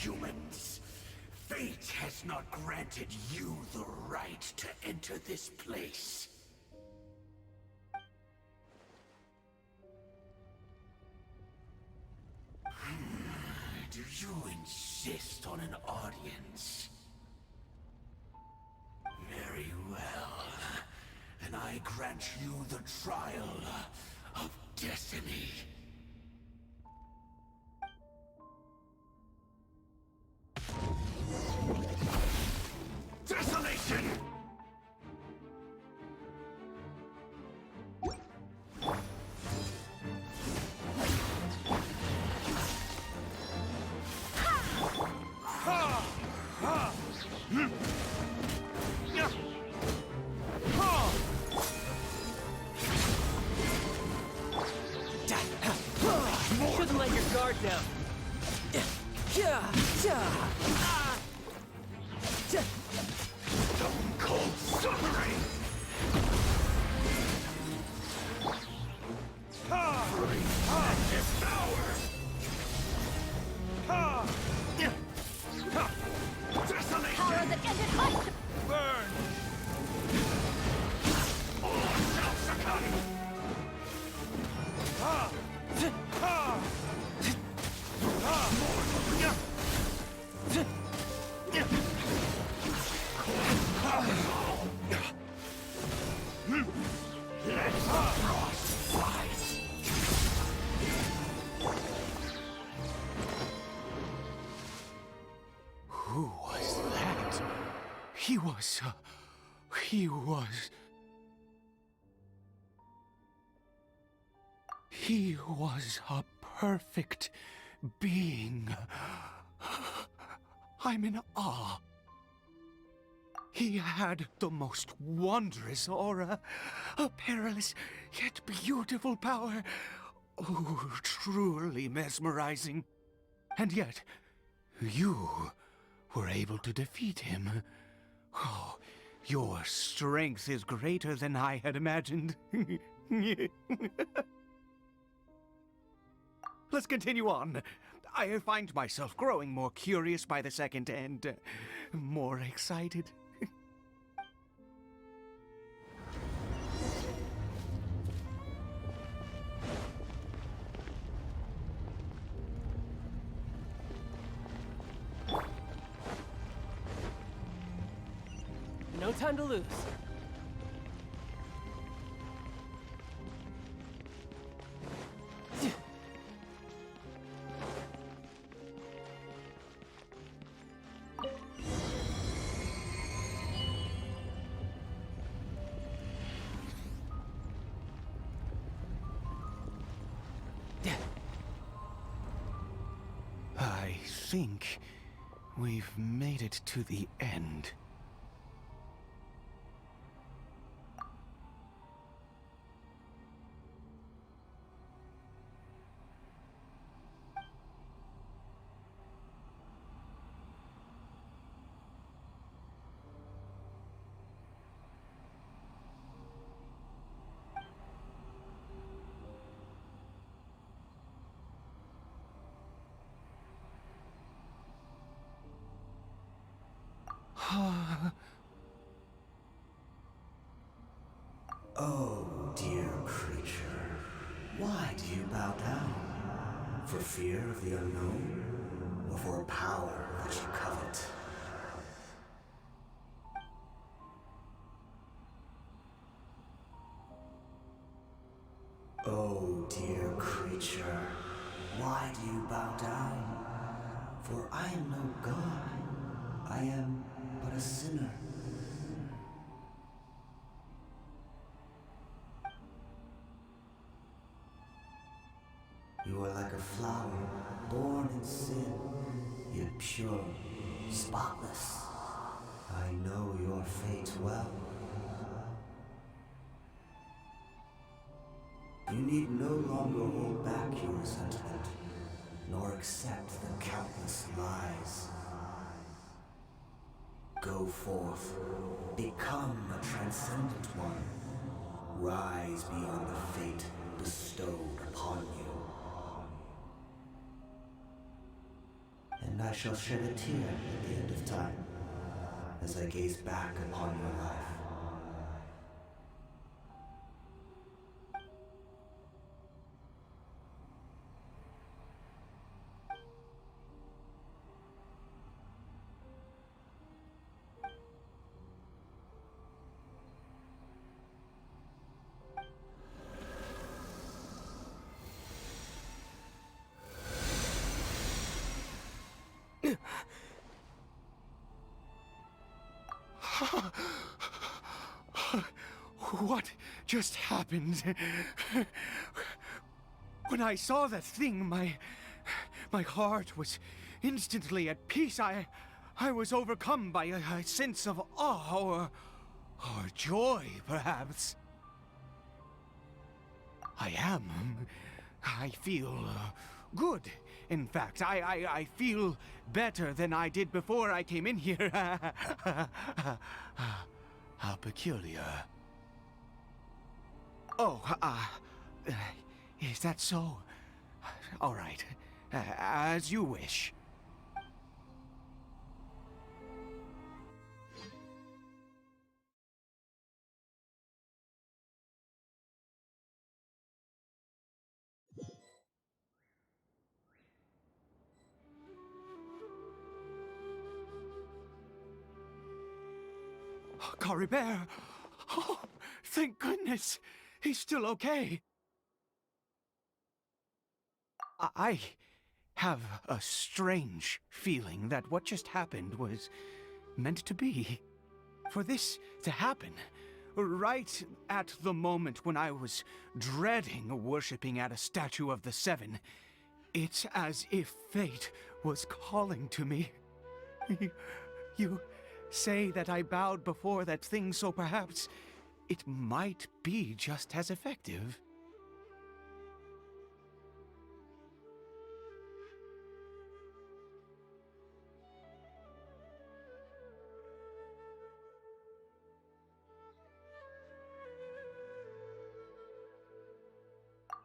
humans. Fate has not granted you the right to enter this place. Do you insist on an audience? Very well. Then I grant you the trial of destiny. Desolation! Shouldn't let your guard down. Stone cold suffering! Bring and devour! Desolation! Power that ended life! Burn! All shall succumb! Let the frost fly! Who was that? He was a perfect being. I'm in awe. He had the most wondrous aura, a perilous yet beautiful power. Oh, truly mesmerizing. And yet, you were able to defeat him. Oh, your strength is greater than I had imagined. Let's continue on. I find myself growing more curious by the second and more excited. No time to lose. I think we've made it to the end. Oh, dear creature, why do you bow down? For fear of the unknown? Or for power that you covet? Oh, dear creature, why do you bow down? For I am no god. I am but a sinner. You are like a flower, born in sin, yet pure, spotless. I know your fate well. You need no longer hold back your resentment, nor accept the countless lies. Go forth, become a transcendent one. Rise beyond the fate bestowed upon you. And and I shall shed a tear at the end of time, as I gaze back upon your life. What just happened? When I saw that thing, my heart was instantly at peace. I was overcome by a sense of awe or joy, perhaps. I feel good. In fact, I feel better than I did before I came in here. How peculiar. Oh, is that so? All right, as you wish. Caribert! Oh, thank goodness! He's still okay. I have a strange feeling that what just happened was meant to be. For this to happen, right at the moment when I was dreading worshipping at a statue of the Seven, it's as if fate was calling to me. You say that I bowed before that thing, so perhaps it might be just as effective.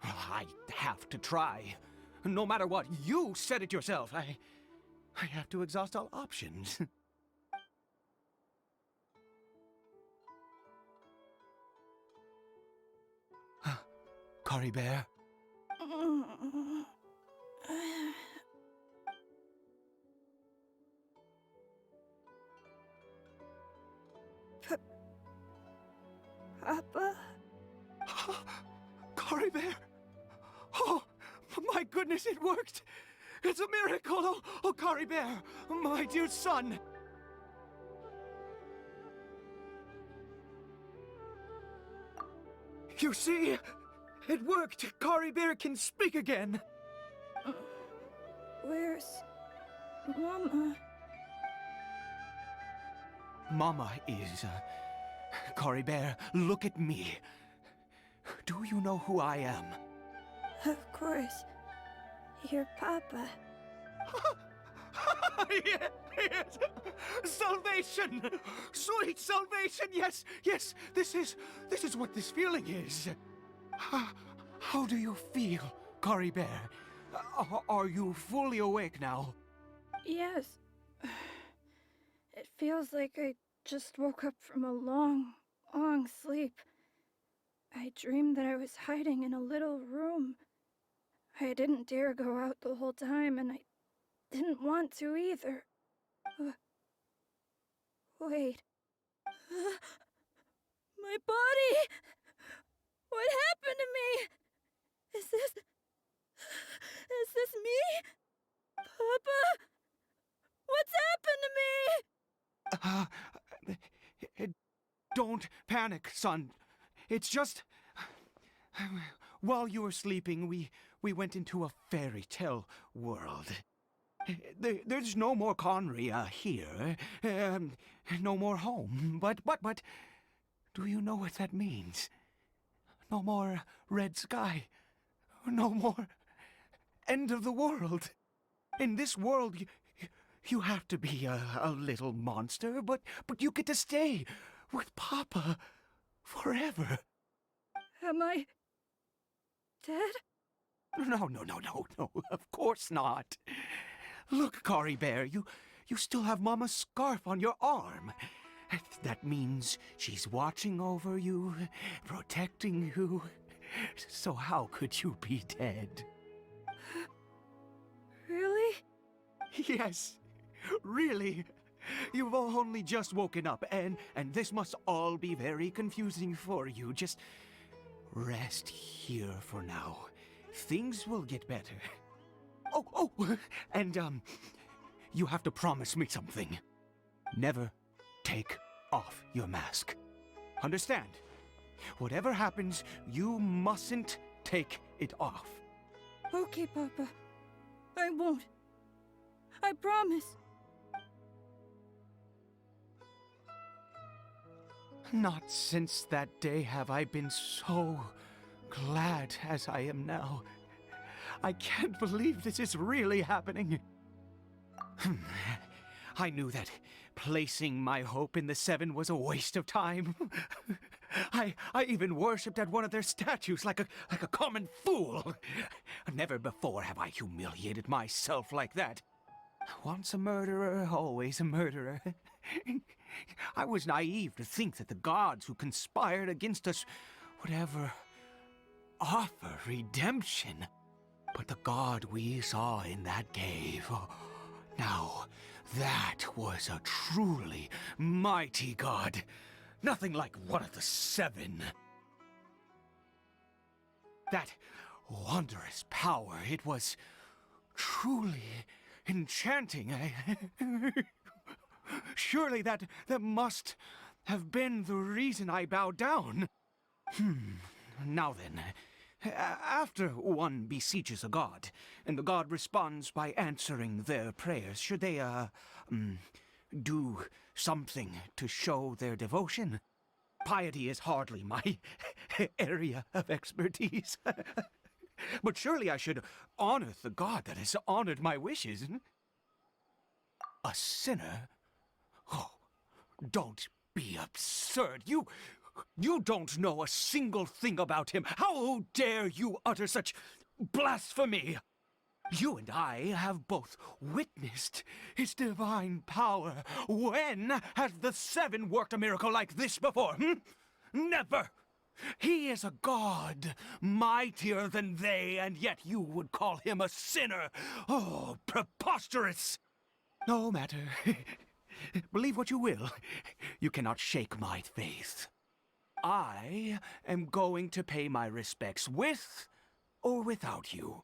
I have to try. No matter what, you said it yourself. I have to exhaust all options. Caribert? Papa? Caribert! Oh, my goodness, it worked! It's a miracle! Oh, Caribert, my dear son! You see? It worked! Caribert can speak again! Where's Mama? Mama is... Caribert, look at me. Do you know who I am? Of course. Your Papa. Yes! Salvation! Sweet salvation! Yes, yes! This is what this feeling is. How do you feel, Caribert? Are you fully awake now? Yes. It feels like I just woke up from a long, long sleep. I dreamed that I was hiding in a little room. I didn't dare go out the whole time, and I didn't want to either. Wait. My body! What happened to me? Is this me? Papa? What's happened to me? Don't panic, son. It's just... While you were sleeping, we went into a fairy tale world. There's no more Conria here. No more home. But, do you know what that means? No more red sky. No more end of the world. In this world, you have to be a little monster, but you get to stay with Papa forever. Am I dead? No, of course not. Look, Caribert, you still have Mama's scarf on your arm. That means she's watching over you, protecting you. So how could you be dead? Really? Yes, really. You've only just woken up, and this must all be very confusing for you. Just rest here for now. Things will get better. Oh, and you have to promise me something. Never take off your mask. Understand? Whatever happens, you mustn't take it off. Okay, Papa. I won't. I promise. Not since that day have I been so glad as I am now. I can't believe this is really happening. I knew that placing my hope in the Seven was a waste of time. I even worshipped at one of their statues like a common fool. Never before have I humiliated myself like that. Once a murderer, always a murderer. I was naive to think that the gods who conspired against us would ever offer redemption. But the god we saw in that cave, now that was a truly mighty god. Nothing like one of the Seven. That wondrous power, it was truly enchanting. Surely that must have been the reason I bowed down. Now then, after one beseeches a god, and the god responds by answering their prayers, should they, do something to show their devotion? Piety is hardly my area of expertise. But surely I should honor the god that has honored my wishes. A sinner? Oh, don't be absurd. You don't know a single thing about him. How dare you utter such blasphemy? You and I have both witnessed his divine power. When has the Seven worked a miracle like this before? Never! He is a god, mightier than they, and yet you would call him a sinner. Oh, preposterous! No matter. Believe what you will. You cannot shake my faith. I am going to pay my respects with or without you.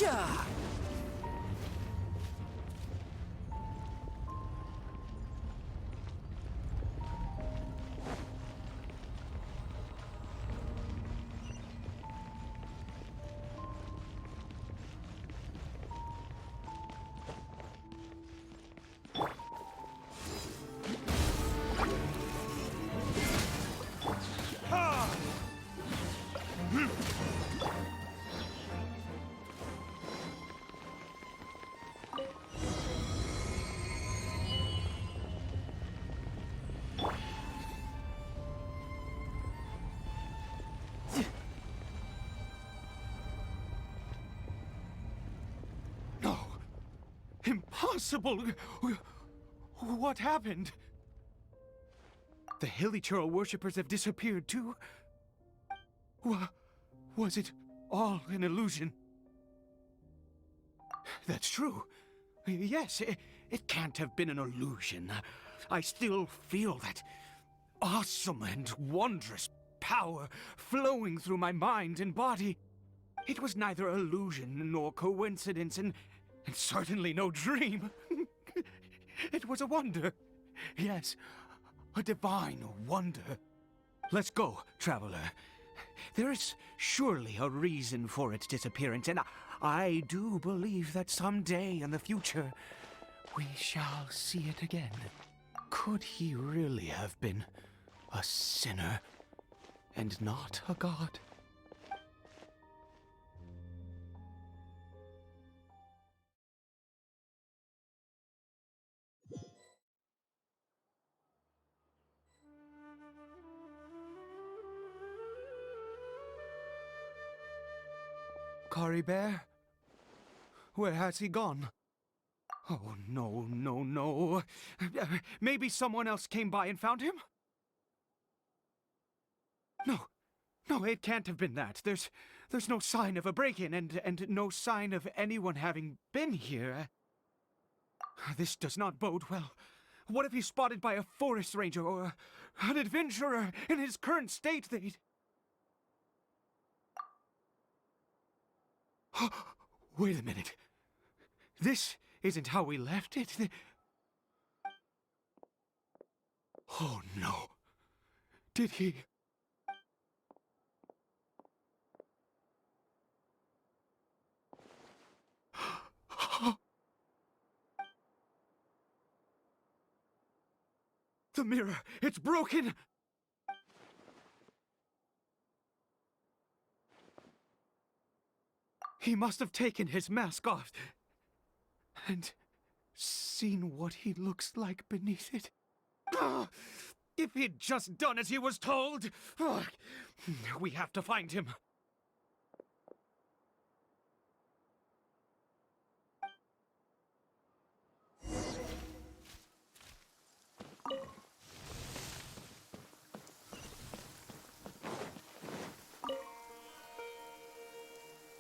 Yeah! No! Impossible! What happened? The Hilly-Churl worshippers have disappeared too? Was it all an illusion? That's true. Yes, it can't have been an illusion. I still feel that awesome and wondrous power flowing through my mind and body. It was neither illusion nor coincidence, and certainly no dream. It was a wonder. Yes, a divine wonder. Let's go, traveler. There is surely a reason for its disappearance, and I do believe that someday in the future we shall see it again. Could he really have been a sinner and not a god? Caribert? Where has he gone? Oh, no, no, no. Maybe someone else came by and found him? No, it can't have been that. There's no sign of a break-in and no sign of anyone having been here. This does not bode well. What if he's spotted by a forest ranger or an adventurer in his current state? They'd... Wait a minute. This isn't how we left it. Oh no. Did he... The mirror! It's broken! He must have taken his mask off and seen what he looks like beneath it. If he'd just done as he was told! We have to find him.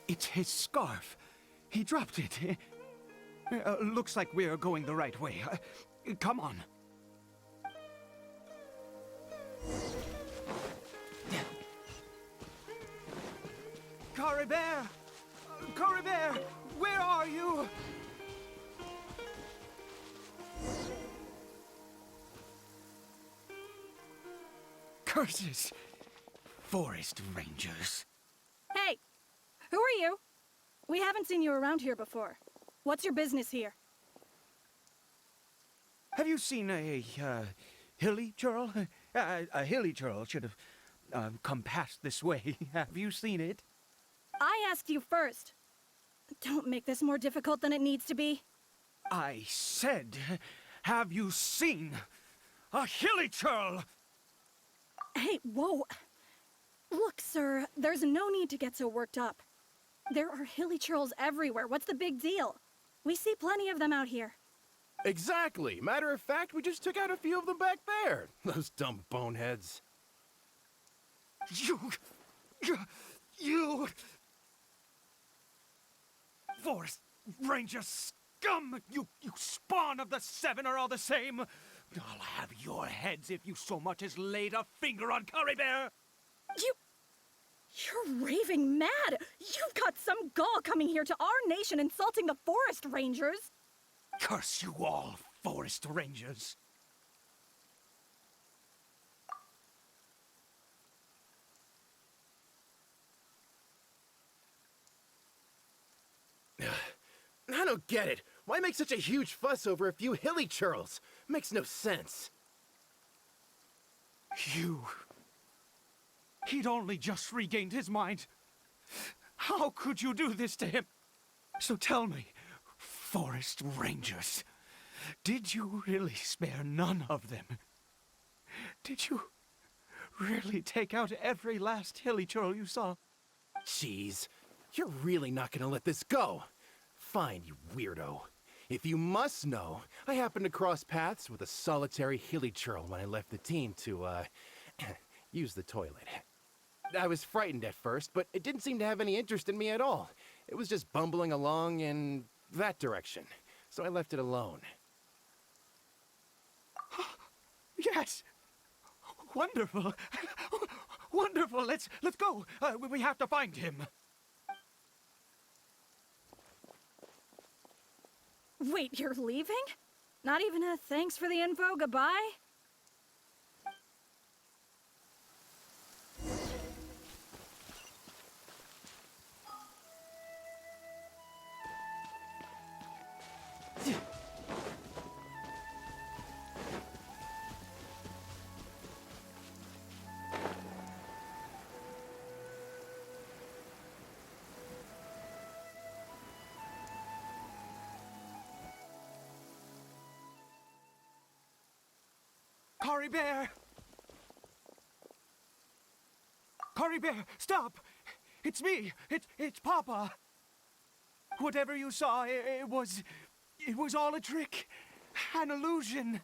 It's his scarf. He dropped it. Looks like we're going the right way. Come on. Caribert! Caribert! Where are you? Curses! Forest rangers. Hey! Who are you? We haven't seen you around here before. What's your business here? Have you seen a hilly-churl? A hilly-churl should have come past this way. Have you seen it? I asked you first. Don't make this more difficult than it needs to be. I said, have you seen a hilly-churl? Hey, whoa. Look, sir, there's no need to get so worked up. There are hilly-churls everywhere. What's the big deal? We see plenty of them out here. Exactly. Matter of fact, we just took out a few of them back there. Those dumb boneheads. You... Forest Ranger scum! You spawn of the Seven are all the same! I'll have your heads if you so much as laid a finger on Caribert! You're raving mad! You've got some gall coming here to our nation insulting the forest rangers! Curse you all, forest rangers. I don't get it. Why make such a huge fuss over a few hilly churls? Makes no sense. He'd only just regained his mind. How could you do this to him? So tell me, forest rangers, did you really spare none of them? Did you really take out every last hilly churl you saw? Jeez, you're really not gonna let this go. Fine, you weirdo. If you must know, I happened to cross paths with a solitary hilly churl when I left the team to, use the toilet. I was frightened at first, but it didn't seem to have any interest in me at all. It was just bumbling along in that direction, so I left it alone. Yes! Wonderful! Wonderful! Let's go! We have to find him! Wait, you're leaving? Not even a thanks for the info, goodbye? Caribert! Caribert, stop! It's me! It's Papa! Whatever you saw, it was all a trick. An illusion.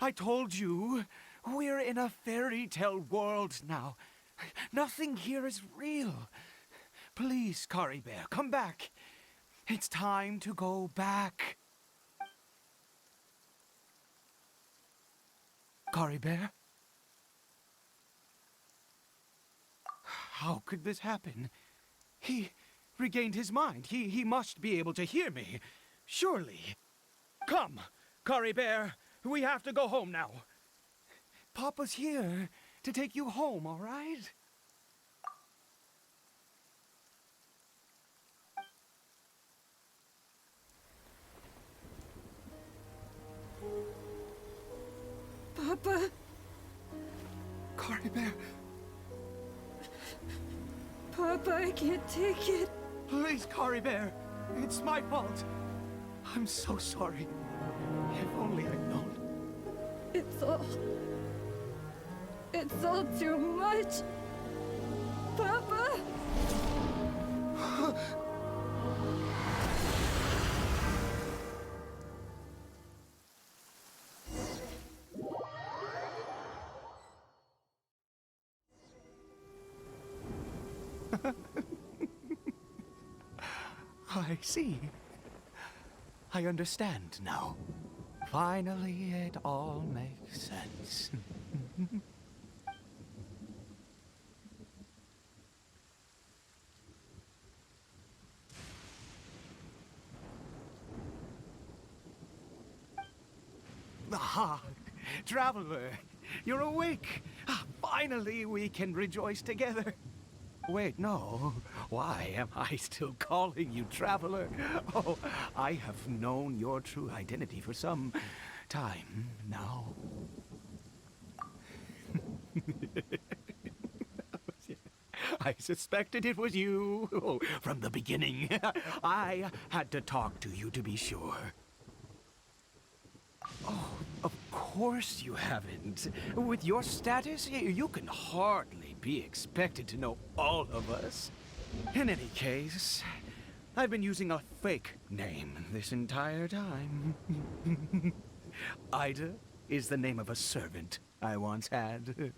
I told you, we're in a fairy tale world now. Nothing here is real. Please, Caribert, come back. It's time to go back. Caribert? How could this happen? He regained his mind. He must be able to hear me. Surely. Come, Caribert. We have to go home now. Papa's here to take you home, all right? Papa? Caribert, Papa, I can't take it. please, Caribert. It's my fault. I'm so sorry. If only I'd known. It's all too much. Papa? I see. I understand now. Finally, it all makes sense. Ah, traveler, you're awake. Finally, we can rejoice together. Wait, no. Why am I still calling you traveler? Oh, I have known your true identity for some time now. I suspected it was you from the beginning. I had to talk to you to be sure. Oh, of course you haven't. With your status, you can hardly be expected to know all of us. In any case, I've been using a fake name this entire time. Ida is the name of a servant I once had.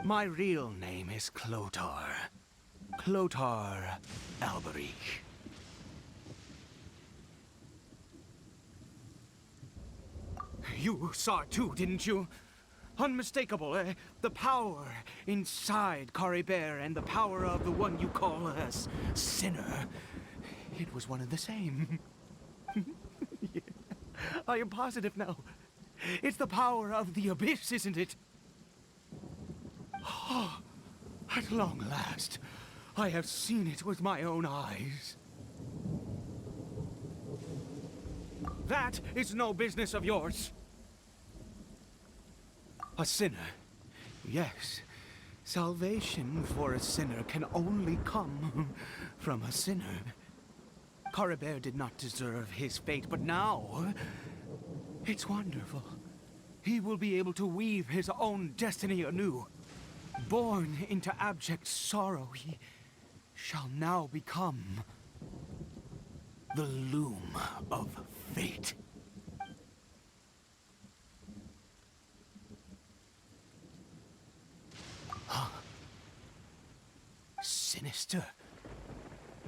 My real name is Clotar. Clotar Alberic. You saw it too, didn't you? unmistakable. The power inside Caribert and the power of the one you call a sinner. It was one and the same. Yeah. I am positive now. It's the power of the abyss, isn't it? Oh, at long last, I have seen it with my own eyes. That is no business of yours. A sinner. Yes. Salvation for a sinner can only come from a sinner. Caribert did not deserve his fate, but now it's wonderful. He will be able to weave his own destiny anew. Born into abject sorrow, he shall now become the loom of fate. Huh? Sinister.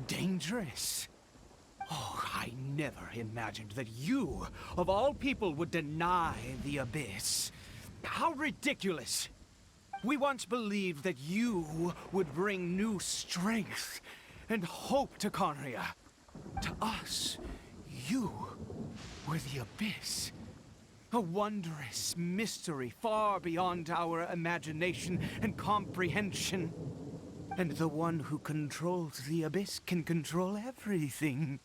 Dangerous. Oh, I never imagined that you, of all people, would deny the abyss. How ridiculous! We once believed that you would bring new strength and hope to Conria. To us, you were the abyss. A wondrous mystery far beyond our imagination and comprehension. And the one who controls the abyss can control everything.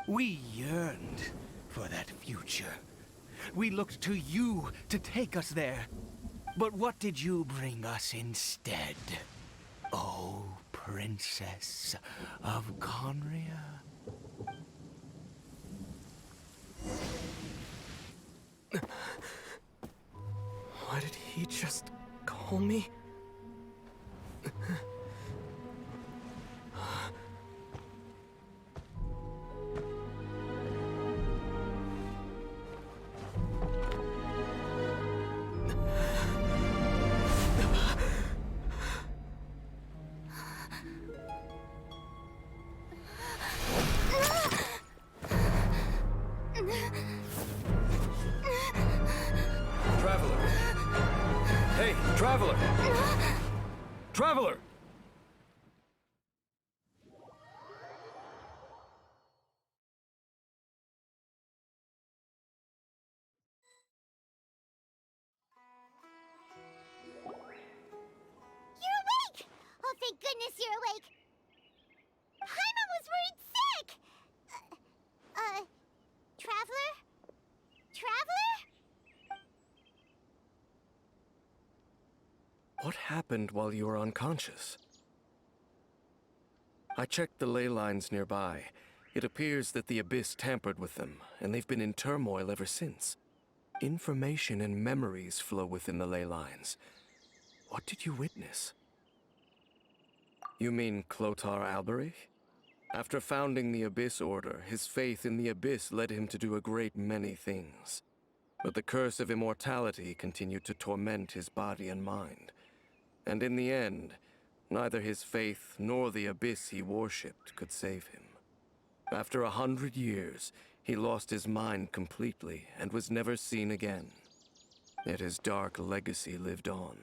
We yearned for that future. We looked to you to take us there. But what did you bring us instead? Oh, Princess of Conria. What did he just call me? Traveler! Hey, Traveler! Traveler! You're awake! Oh, thank goodness you're awake! Paimon was worried sick! Traveler? Traveler? What happened while you were unconscious? I checked the ley lines nearby. It appears that the Abyss tampered with them, and they've been in turmoil ever since. Information and memories flow within the ley lines. What did you witness? You mean Clotar Alberich? After founding the Abyss Order, his faith in the Abyss led him to do a great many things. But the curse of immortality continued to torment his body and mind. And in the end, neither his faith nor the Abyss he worshipped could save him. After 100 years, he lost his mind completely and was never seen again. Yet his dark legacy lived on.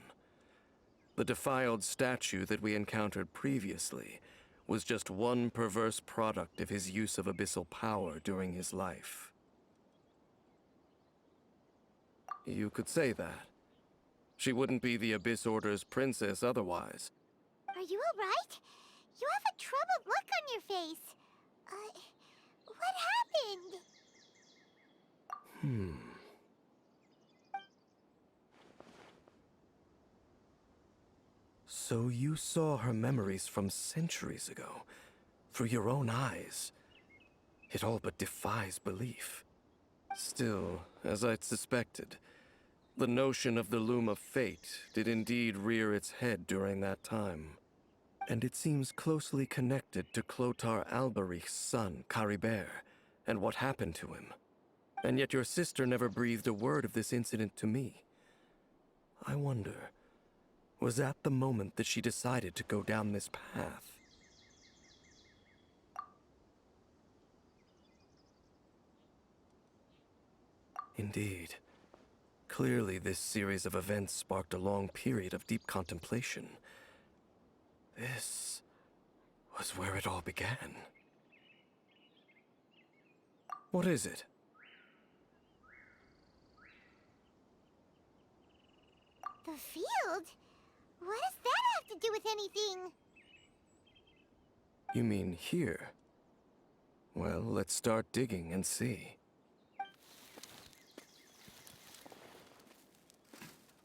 The defiled statue that we encountered previously was just one perverse product of his use of abyssal power during his life. You could say that. She wouldn't be the Abyss Order's princess otherwise. Are you alright? You have a troubled look on your face. What happened? So you saw her memories from centuries ago, through your own eyes. It all but defies belief. Still, as I'd suspected, the notion of the Loom of Fate did indeed rear its head during that time. And it seems closely connected to Clotar Alberich's son, Caribert, and what happened to him. And yet your sister never breathed a word of this incident to me. I wonder, was that the moment that she decided to go down this path? Indeed. Clearly, this series of events sparked a long period of deep contemplation. This was where it all began. What is it? The field? What does that have to do with anything? You mean here? Well, let's start digging and see.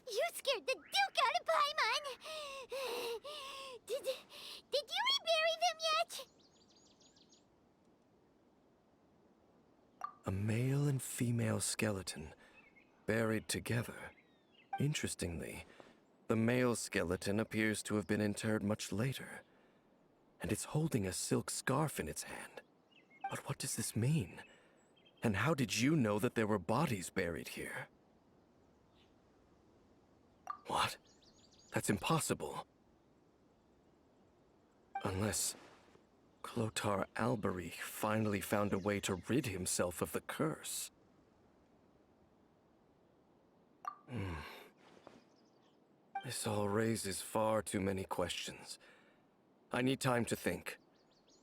You scared the Duke out of Paimon! Did you rebury them yet? A male and female skeleton, buried together. Interestingly, the male skeleton appears to have been interred much later, and it's holding a silk scarf in its hand. But what does this mean? And how did you know that there were bodies buried here? What? That's impossible. Unless Clotar Alberich finally found a way to rid himself of the curse. This all raises far too many questions. I need time to think,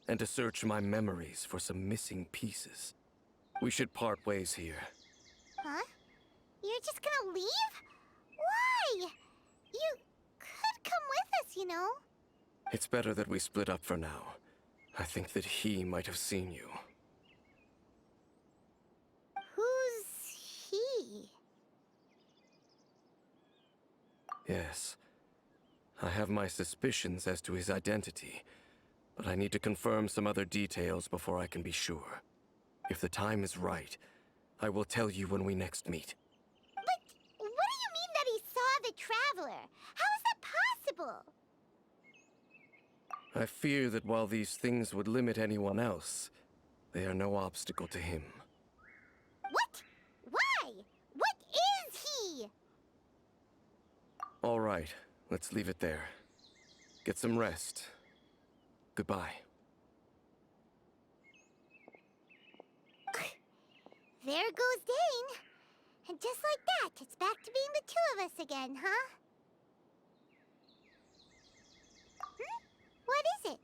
and to search my memories for some missing pieces. We should part ways here. Huh? You're just gonna leave? Why? You could come with us, you know. It's better that we split up for now. I think that he might have seen you. Who's he? Yes. I have my suspicions as to his identity, but I need to confirm some other details before I can be sure. If the time is right, I will tell you when we next meet. But what do you mean that he saw the Traveler? How is that possible? I fear that while these things would limit anyone else, they are no obstacle to him. What? Why? What is he? All right, let's leave it there. Get some rest. Goodbye. There goes Dane. And just like that, it's back to being the two of us again, huh? What is it?